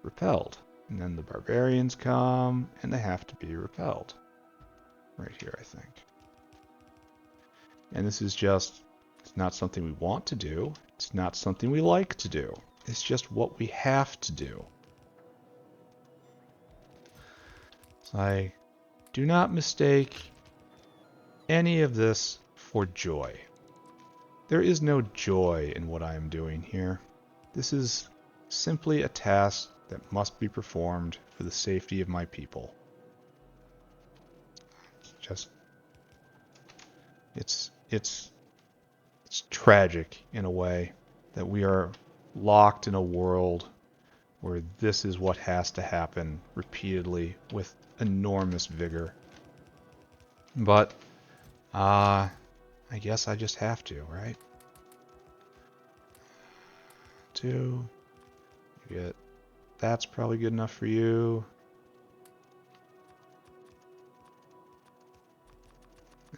repelled. And then the barbarians come, and they have to be repelled. Right here, I think. And this is just, it's not something we want to do. It's not something we like to do. It's just what we have to do. So do not mistake any of this for joy. There is no joy in what I am doing here. This is simply a task that must be performed for the safety of my people. It's tragic in a way that we are locked in a world where this is what has to happen repeatedly with enormous vigor. But I guess I just have to, right? 2. You get that's probably good enough for you.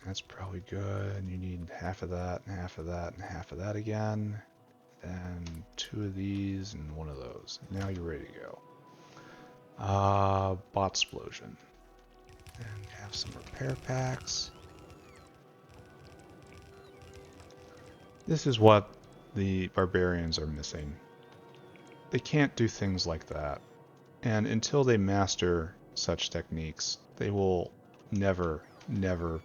That's probably good. You need half of that, and half of that, and half of that again. Then 2 of these and 1 of those. Now you're ready to go. Bot explosion. And have some repair packs. This is what the barbarians are missing. They can't do things like that. And until they master such techniques, they will never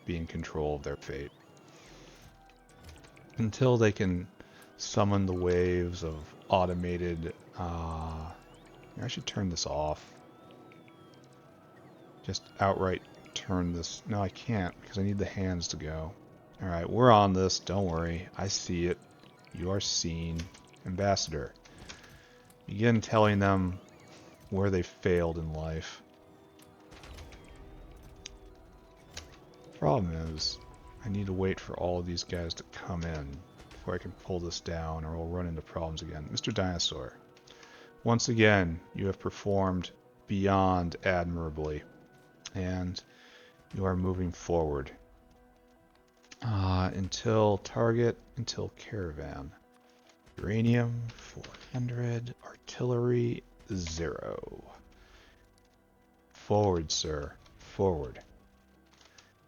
be in control of their fate. Until they can summon the waves of automated... I should turn this off. Just outright turn this... No, I can't, because I need the hands to go. Alright, we're on this. Don't worry. I see it. You are seen. Ambassador. Begin telling them where they failed in life. Problem is, I need to wait for all of these guys to come in before I can pull this down, or we'll run into problems again. Mr. Dinosaur, once again, you have performed beyond admirably, and you are moving forward. Until target, until caravan. Uranium, 400. Artillery, 0. Forward, sir. Forward.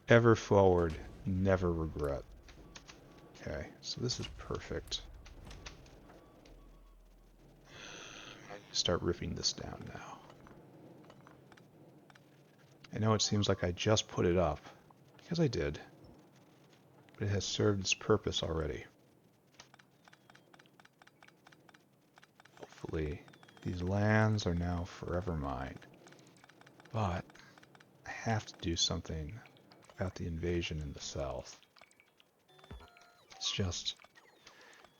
Ever forward, never regret. Okay, so this is perfect. Start ripping this down now. I know it seems like I just put it up, because I did, but it has served its purpose already. Hopefully, these lands are now forever mine. But I have to do something about the invasion in the south. It's just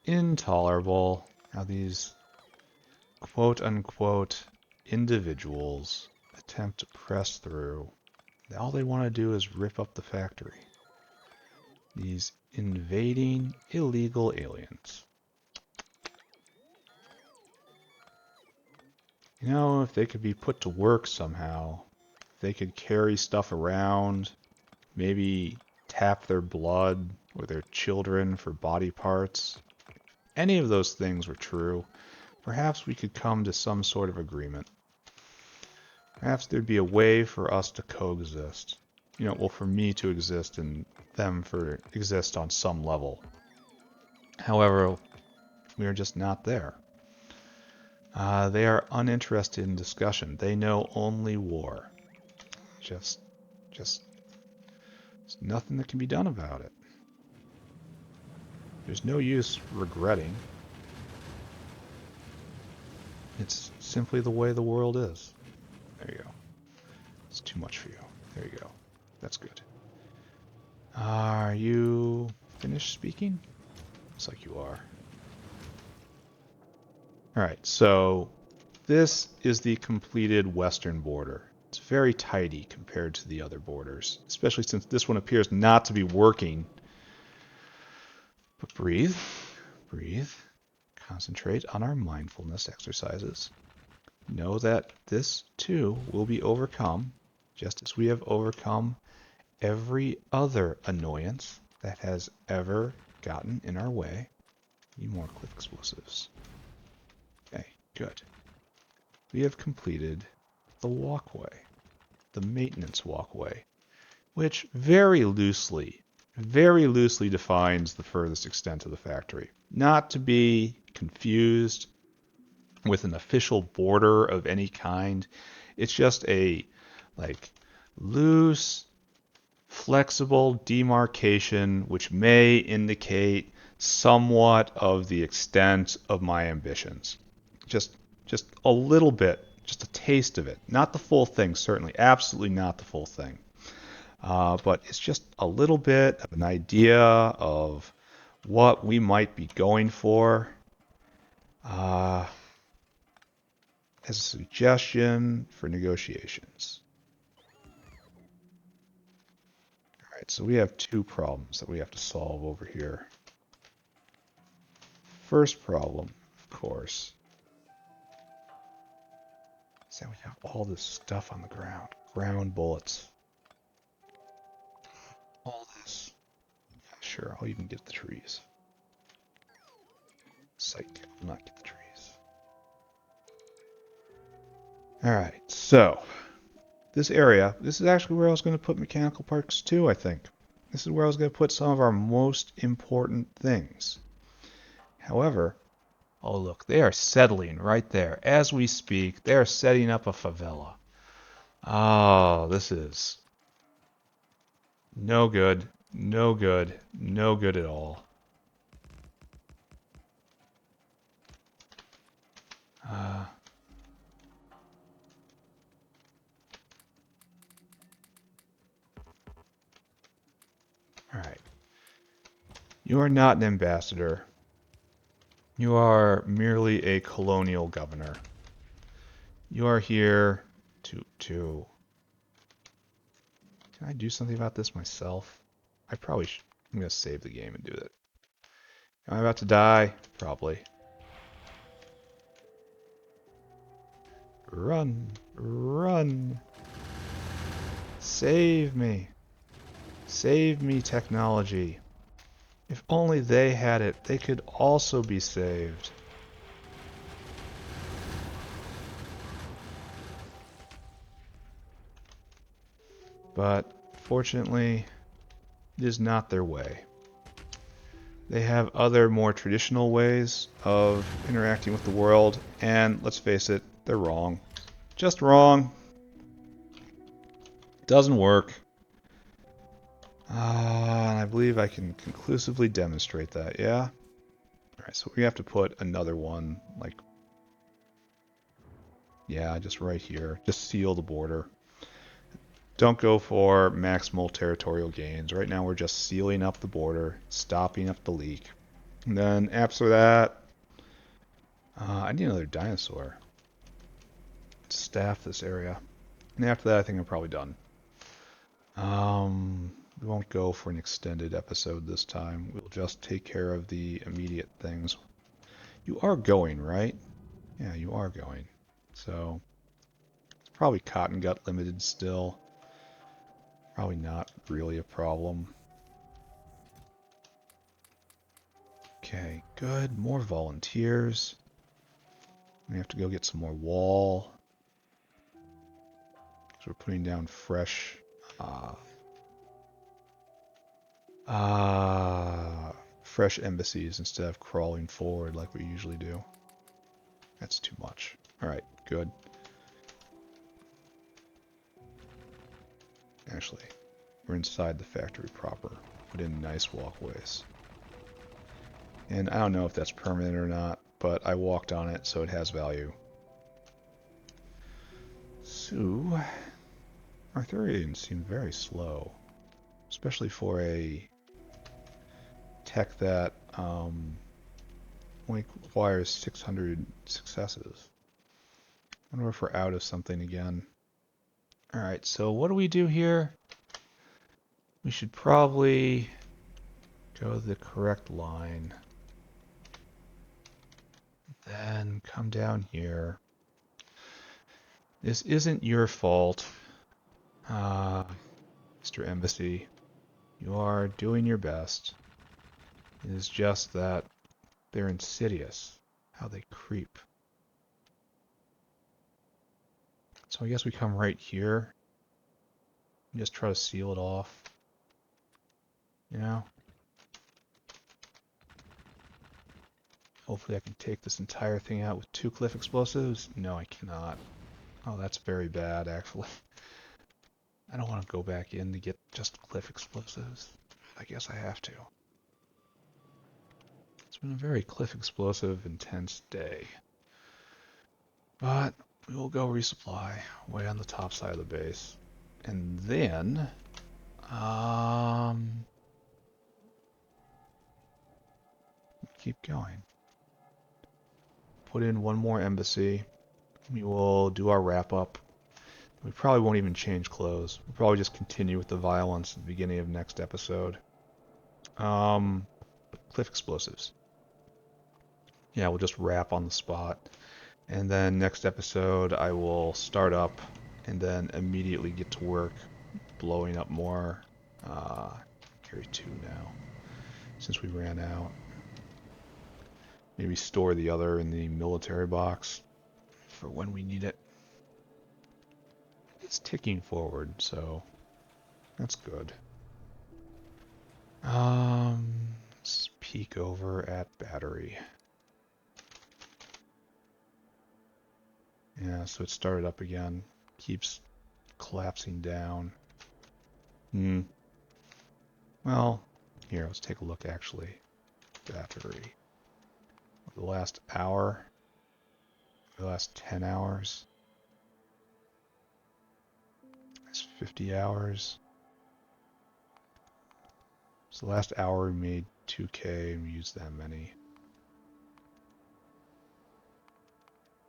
intolerable how these quote-unquote individuals attempt to press through. All they want to do is rip up the factory. These invading illegal aliens. You know, if they could be put to work somehow, they could carry stuff around, maybe tap their blood or their children for body parts, any of those things were true, perhaps we could come to some sort of agreement. Perhaps there'd be a way for us to coexist. You know, well, for me to exist and them for exist on some level. However, we are just not there. They are uninterested in discussion. They know only war. Just, there's nothing that can be done about it. There's no use regretting. It's simply the way the world is. There you go. It's too much for you. There you go. That's good. Are you finished speaking? Looks like you are. Alright, so this is the completed western border. It's very tidy compared to the other borders, especially since this one appears not to be working. But breathe, breathe, concentrate on our mindfulness exercises. Know that this too will be overcome, just as we have overcome every other annoyance that has ever gotten in our way. Need more cliff explosives. Okay, good. We have completed the walkway, the maintenance walkway, which very loosely defines the furthest extent of the factory. Not to be confused with an official border of any kind. It's just a loose, flexible demarcation which may indicate somewhat of the extent of my ambitions. Just a little bit, just a taste of it. Not the full thing, certainly. Absolutely not the full thing. But it's just a little bit of an idea of what we might be going for as a suggestion for negotiations. Alright, so we have two problems that we have to solve over here. First problem, of course, is that we have all this stuff on the ground. Ground bullets. All this. Yeah, sure, I'll even get the trees. Psych, I'll not get the trees. Alright, so this area, this is actually where I was going to put mechanical parks too, I think. This is where I was going to put some of our most important things. However, oh look, they are settling right there. As we speak, they are setting up a favela. Oh, this is no good, no good, no good at all. Alright. You are not an ambassador. You are merely a colonial governor. You are here to... Can I do something about this myself? I probably should. I'm going to save the game and do it. Am I about to die? Probably. Run! Run! Save me! Save me, technology. If only they had it, they could also be saved. But, fortunately, it is not their way. They have other, more traditional ways of interacting with the world, and, let's face it, they're wrong. Just wrong. Doesn't work. And I believe I can conclusively demonstrate that, yeah? Alright, so we have to put another one, yeah, just right here. Just seal the border. Don't go for maximal territorial gains. Right now we're just sealing up the border, stopping up the leak. And then after that, I need another dinosaur to staff this area. And after that I think I'm probably done. We won't go for an extended episode this time. We'll just take care of the immediate things. You are going, right? Yeah, you are going. So, Probably cotton gut limited still. Probably not really a problem. Okay, good. More volunteers. We have to go get some more wall. So we're putting down fresh fresh embassies instead of crawling forward like we usually do. That's too much. Alright, good. Actually, we're inside the factory proper. Put in nice walkways. And I don't know if that's permanent or not, but I walked on it, so it has value. So, Arthurians seem very slow, especially for a tech that only requires 600 successes. I wonder if we're out of something again. Alright, so what do we do here? We should probably go the correct line. Then come down here. This isn't your fault, Mr. Embassy. You are doing your best. It is just that they're insidious, how they creep. So I guess we come right here and just try to seal it off. You know? Hopefully I can take this entire thing out with 2 cliff explosives. No, I cannot. Oh, that's very bad, actually. I don't want to go back in to get just cliff explosives. I guess I have to. It's been a very cliff explosive intense day. But we will go resupply way on the top side of the base. And then keep going. Put in one more embassy. We will do our wrap up. We probably won't even change clothes. We'll probably just continue with the violence at the beginning of next episode. Cliff explosives. Yeah, we'll just wrap on the spot. And then next episode I will start up and then immediately get to work blowing up more. Carry 2 now, since we ran out. Maybe store the other in the military box for when we need it. It's ticking forward, so that's good. Let's peek over at battery. Yeah, so it started up again. Keeps collapsing down. Well, here, let's take a look actually. Battery. The last hour, the last 10 hours. That's 50 hours. So the last hour we made 2K and we used that many.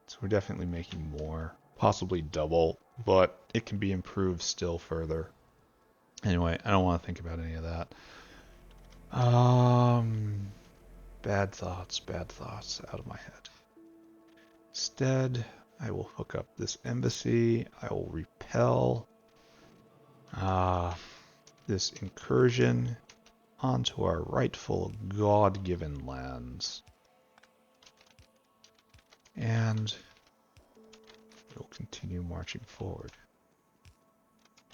So we're definitely making more, possibly double, but it can be improved still further. Anyway, I don't want to think about any of that. Bad thoughts out of my head. Instead, I will hook up this embassy. I will repel this incursion onto our rightful God-given lands. And we'll continue marching forward.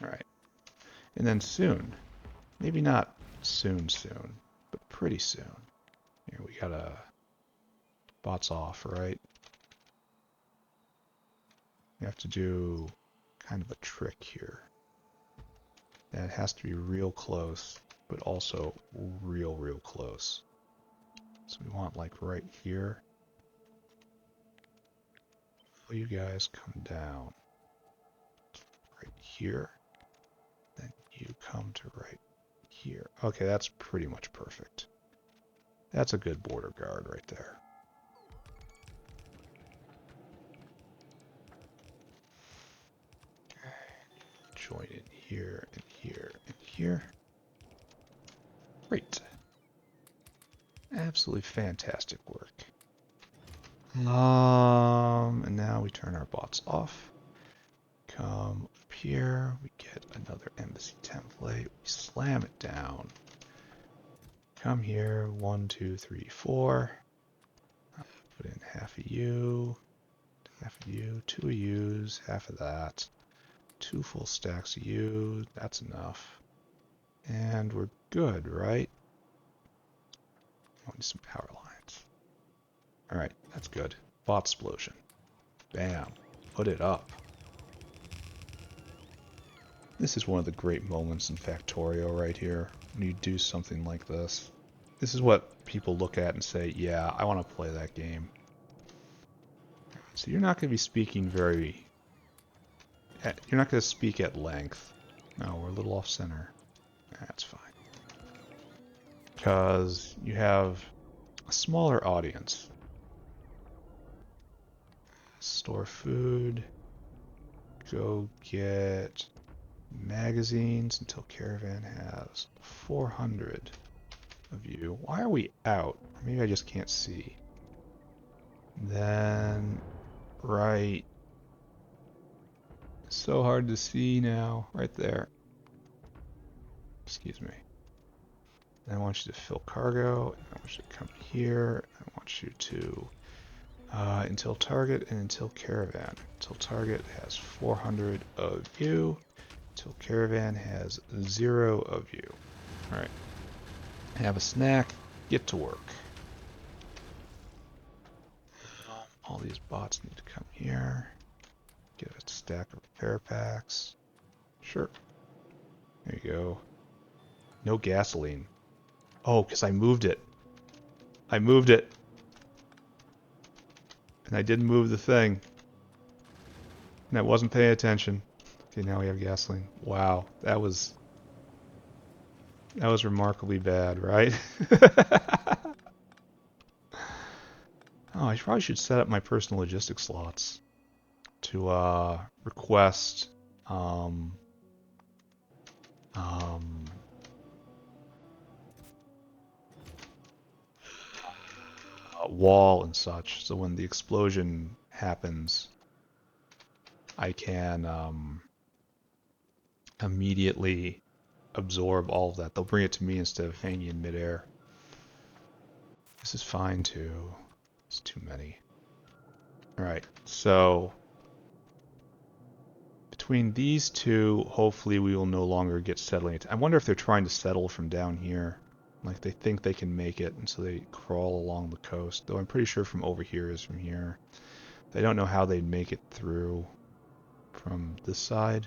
Alright. And then soon, maybe not soon, but pretty soon. Here, we got a bots off, right? We have to do kind of a trick here. And it has to be real close, but also real close. So we want like right here. Oh, you guys come down. Right here. Then you come to right here. Okay, that's pretty much perfect. That's a good border guard right there. Join in here and here and here. Great. Absolutely fantastic work. And now we turn our bots off. come up here, we get another embassy template, we slam it down. Come here, 1, 2, 3, 4. Put in half a U, half a U, 2 U's, half of that. 2 full stacks of U, that's enough. And we're good, right? I want some power lines. Alright, that's good. Bot explosion. Bam. Put it up. This is one of the great moments in Factorio right here, when you do something like this. This is what people look at and say, yeah, I want to play that game. So you're not going to be speaking you're not going to speak at length. No, we're a little off center. That's fine. Because you have a smaller audience. Store food. Go get magazines until Caravan has 400 of you. Why are we out? Maybe I just can't see. Then, right. So hard to see now. Right there. Excuse me. I want you to fill cargo. I want you to come here. I want you to until target and until caravan. Until target has 400 of you. Until caravan has 0 of you. All right. Have a snack. Get to work. All these bots need to come here. Get a stack of repair packs. Sure. There you go. No gasoline. Oh, because I moved it. I moved it. And I didn't move the thing. And I wasn't paying attention. Okay, now we have gasoline. Wow, that was remarkably bad, right? Oh, I probably should set up my personal logistics slots to request a wall and such, so when the explosion happens, I can immediately absorb all of that. They'll bring it to me instead of hanging in midair. This is fine too. It's too many. Alright, so between these two, hopefully we will no longer get settling. I wonder if they're trying to settle from down here. Like they think they can make it, and so they crawl along the coast. Though I'm pretty sure from over here is from here. They don't know how they'd make it through from this side.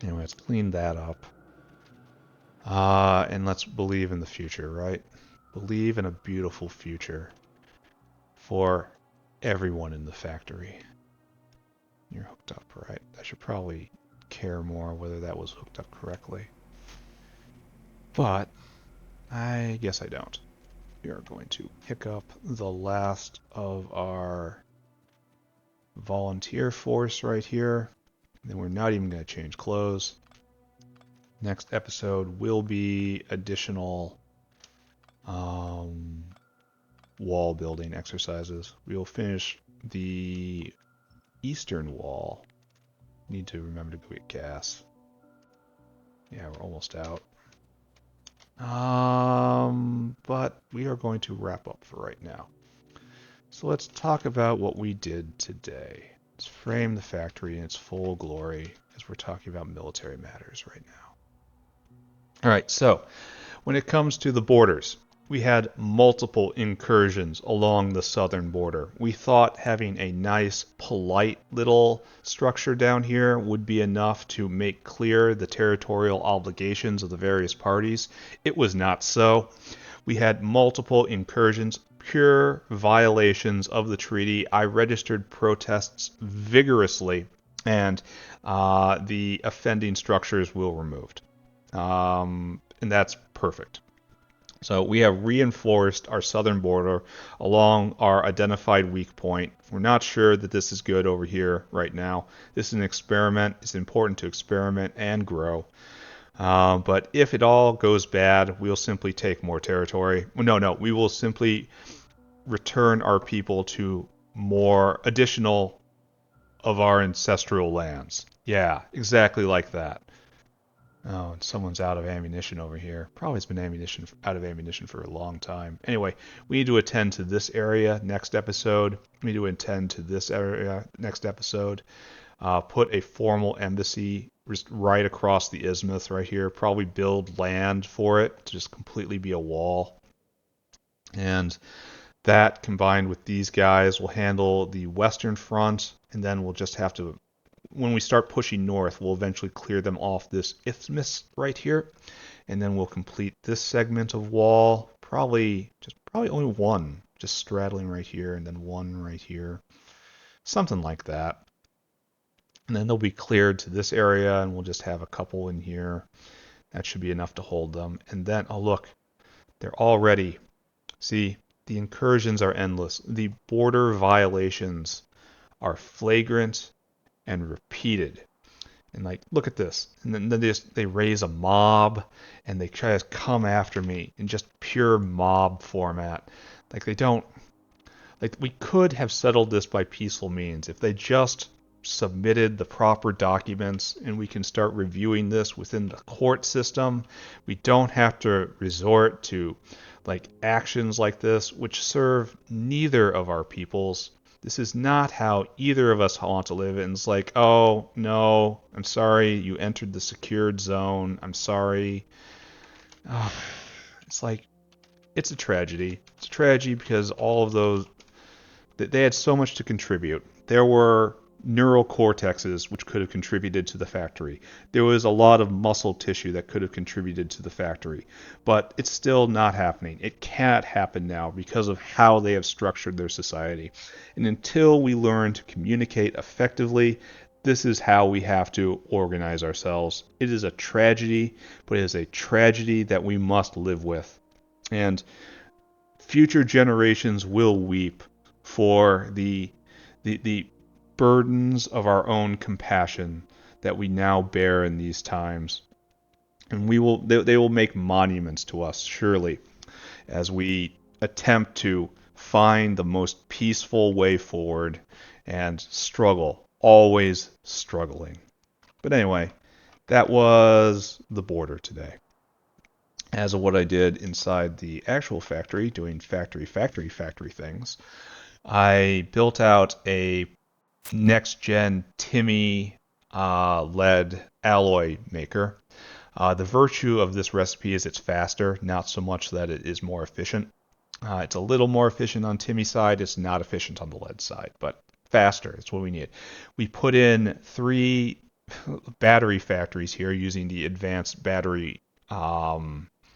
Anyway, let's clean that up. And let's believe in the future, right? Believe in a beautiful future for everyone in the factory. You're hooked up, right? I should probably care more whether that was hooked up correctly. But I guess I don't. We are going to pick up the last of our volunteer force right here. Then we're not even going to change clothes. Next episode will be additional wall building exercises. We will finish the eastern wall. Need to remember to go get gas. Yeah, we're almost out. But we are going to wrap up for right now. So let's talk about what we did today. Let's frame the factory in its full glory as we're talking about military matters right now. All right, so when it comes to the borders, we had multiple incursions along the southern border. We thought having a nice, polite little structure down here would be enough to make clear the territorial obligations of the various parties. It was not so. We had multiple incursions, pure violations of the treaty. I registered protests vigorously, and the offending structures were removed. And that's perfect. So we have reinforced our southern border along our identified weak point. We're not sure that this is good over here right now. This is an experiment. It's important to experiment and grow. But if it all goes bad, we'll simply take more territory. No, we will simply return our people to more additional of our ancestral lands. Yeah, exactly like that. Oh, and someone's out of ammunition over here. Probably has been out of ammunition for a long time. Anyway, we need to attend to this area next episode. We need to attend to this area next episode. Put a formal embassy just right across the isthmus right here. Probably build land for it to just completely be a wall. And that combined with these guys will handle the western front, and then we'll just have to, when we start pushing north, we'll eventually clear them off this isthmus right here, and then we'll complete this segment of wall. Probably only one, just straddling right here, and then one right here, something like that. And then they'll be cleared to this area, and we'll just have a couple in here. That should be enough to hold them. And then, oh look, they're already, see, the incursions are endless. The border violations are flagrant and repeated. And like, look at this. And then they raise a mob and they try to come after me in just pure mob format. Like they don't, like we could have settled this by peaceful means if they just submitted the proper documents and we can start reviewing this within the court system. We don't have to resort to like actions like this which serve neither of our peoples. This is not how either of us want to live. And it's like, oh no, I'm sorry, you entered the secured zone. I'm sorry. Oh, it's like, it's a tragedy. It's a tragedy because all of those, they had so much to contribute. There were neural cortexes which could have contributed to the factory. There was a lot of muscle tissue that could have contributed to the factory. But it's still not happening. It can't happen now because of how they have structured their society. And until we learn to communicate effectively, this is how we have to organize ourselves. It is a tragedy, but it is a tragedy that we must live with. And future generations will weep for the burdens of our own compassion that we now bear in these times. And they will make monuments to us, surely, as we attempt to find the most peaceful way forward and struggle, always struggling. But anyway, that was the border today. As of what I did inside the actual factory, doing factory things, I built out a next-gen Timmy lead alloy maker. The virtue of this recipe is it's faster, not so much that it is more efficient. It's a little more efficient on Timmy's side. It's not efficient on the lead side, but faster. It's what we need. We put in 3 battery factories here using the advanced battery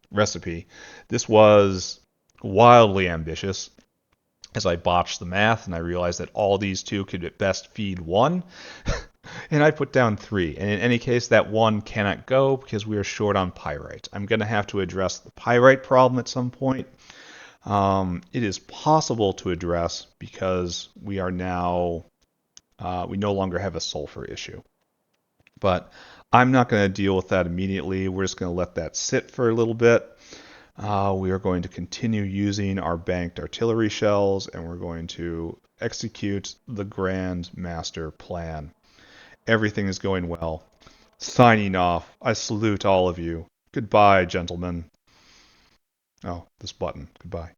recipe. This was wildly ambitious as I botched the math and I realized that all these 2 could at best feed 1. And I put down 3. And in any case, that 1 cannot go because we are short on pyrite. I'm going to have to address the pyrite problem at some point. It is possible to address because we are now, we no longer have a sulfur issue. But I'm not going to deal with that immediately. We're just going to let that sit for a little bit. We are going to continue using our banked artillery shells, and we're going to execute the Grand Master Plan. Everything is going well. Signing off. I salute all of you. Goodbye, gentlemen. Oh, this button. Goodbye.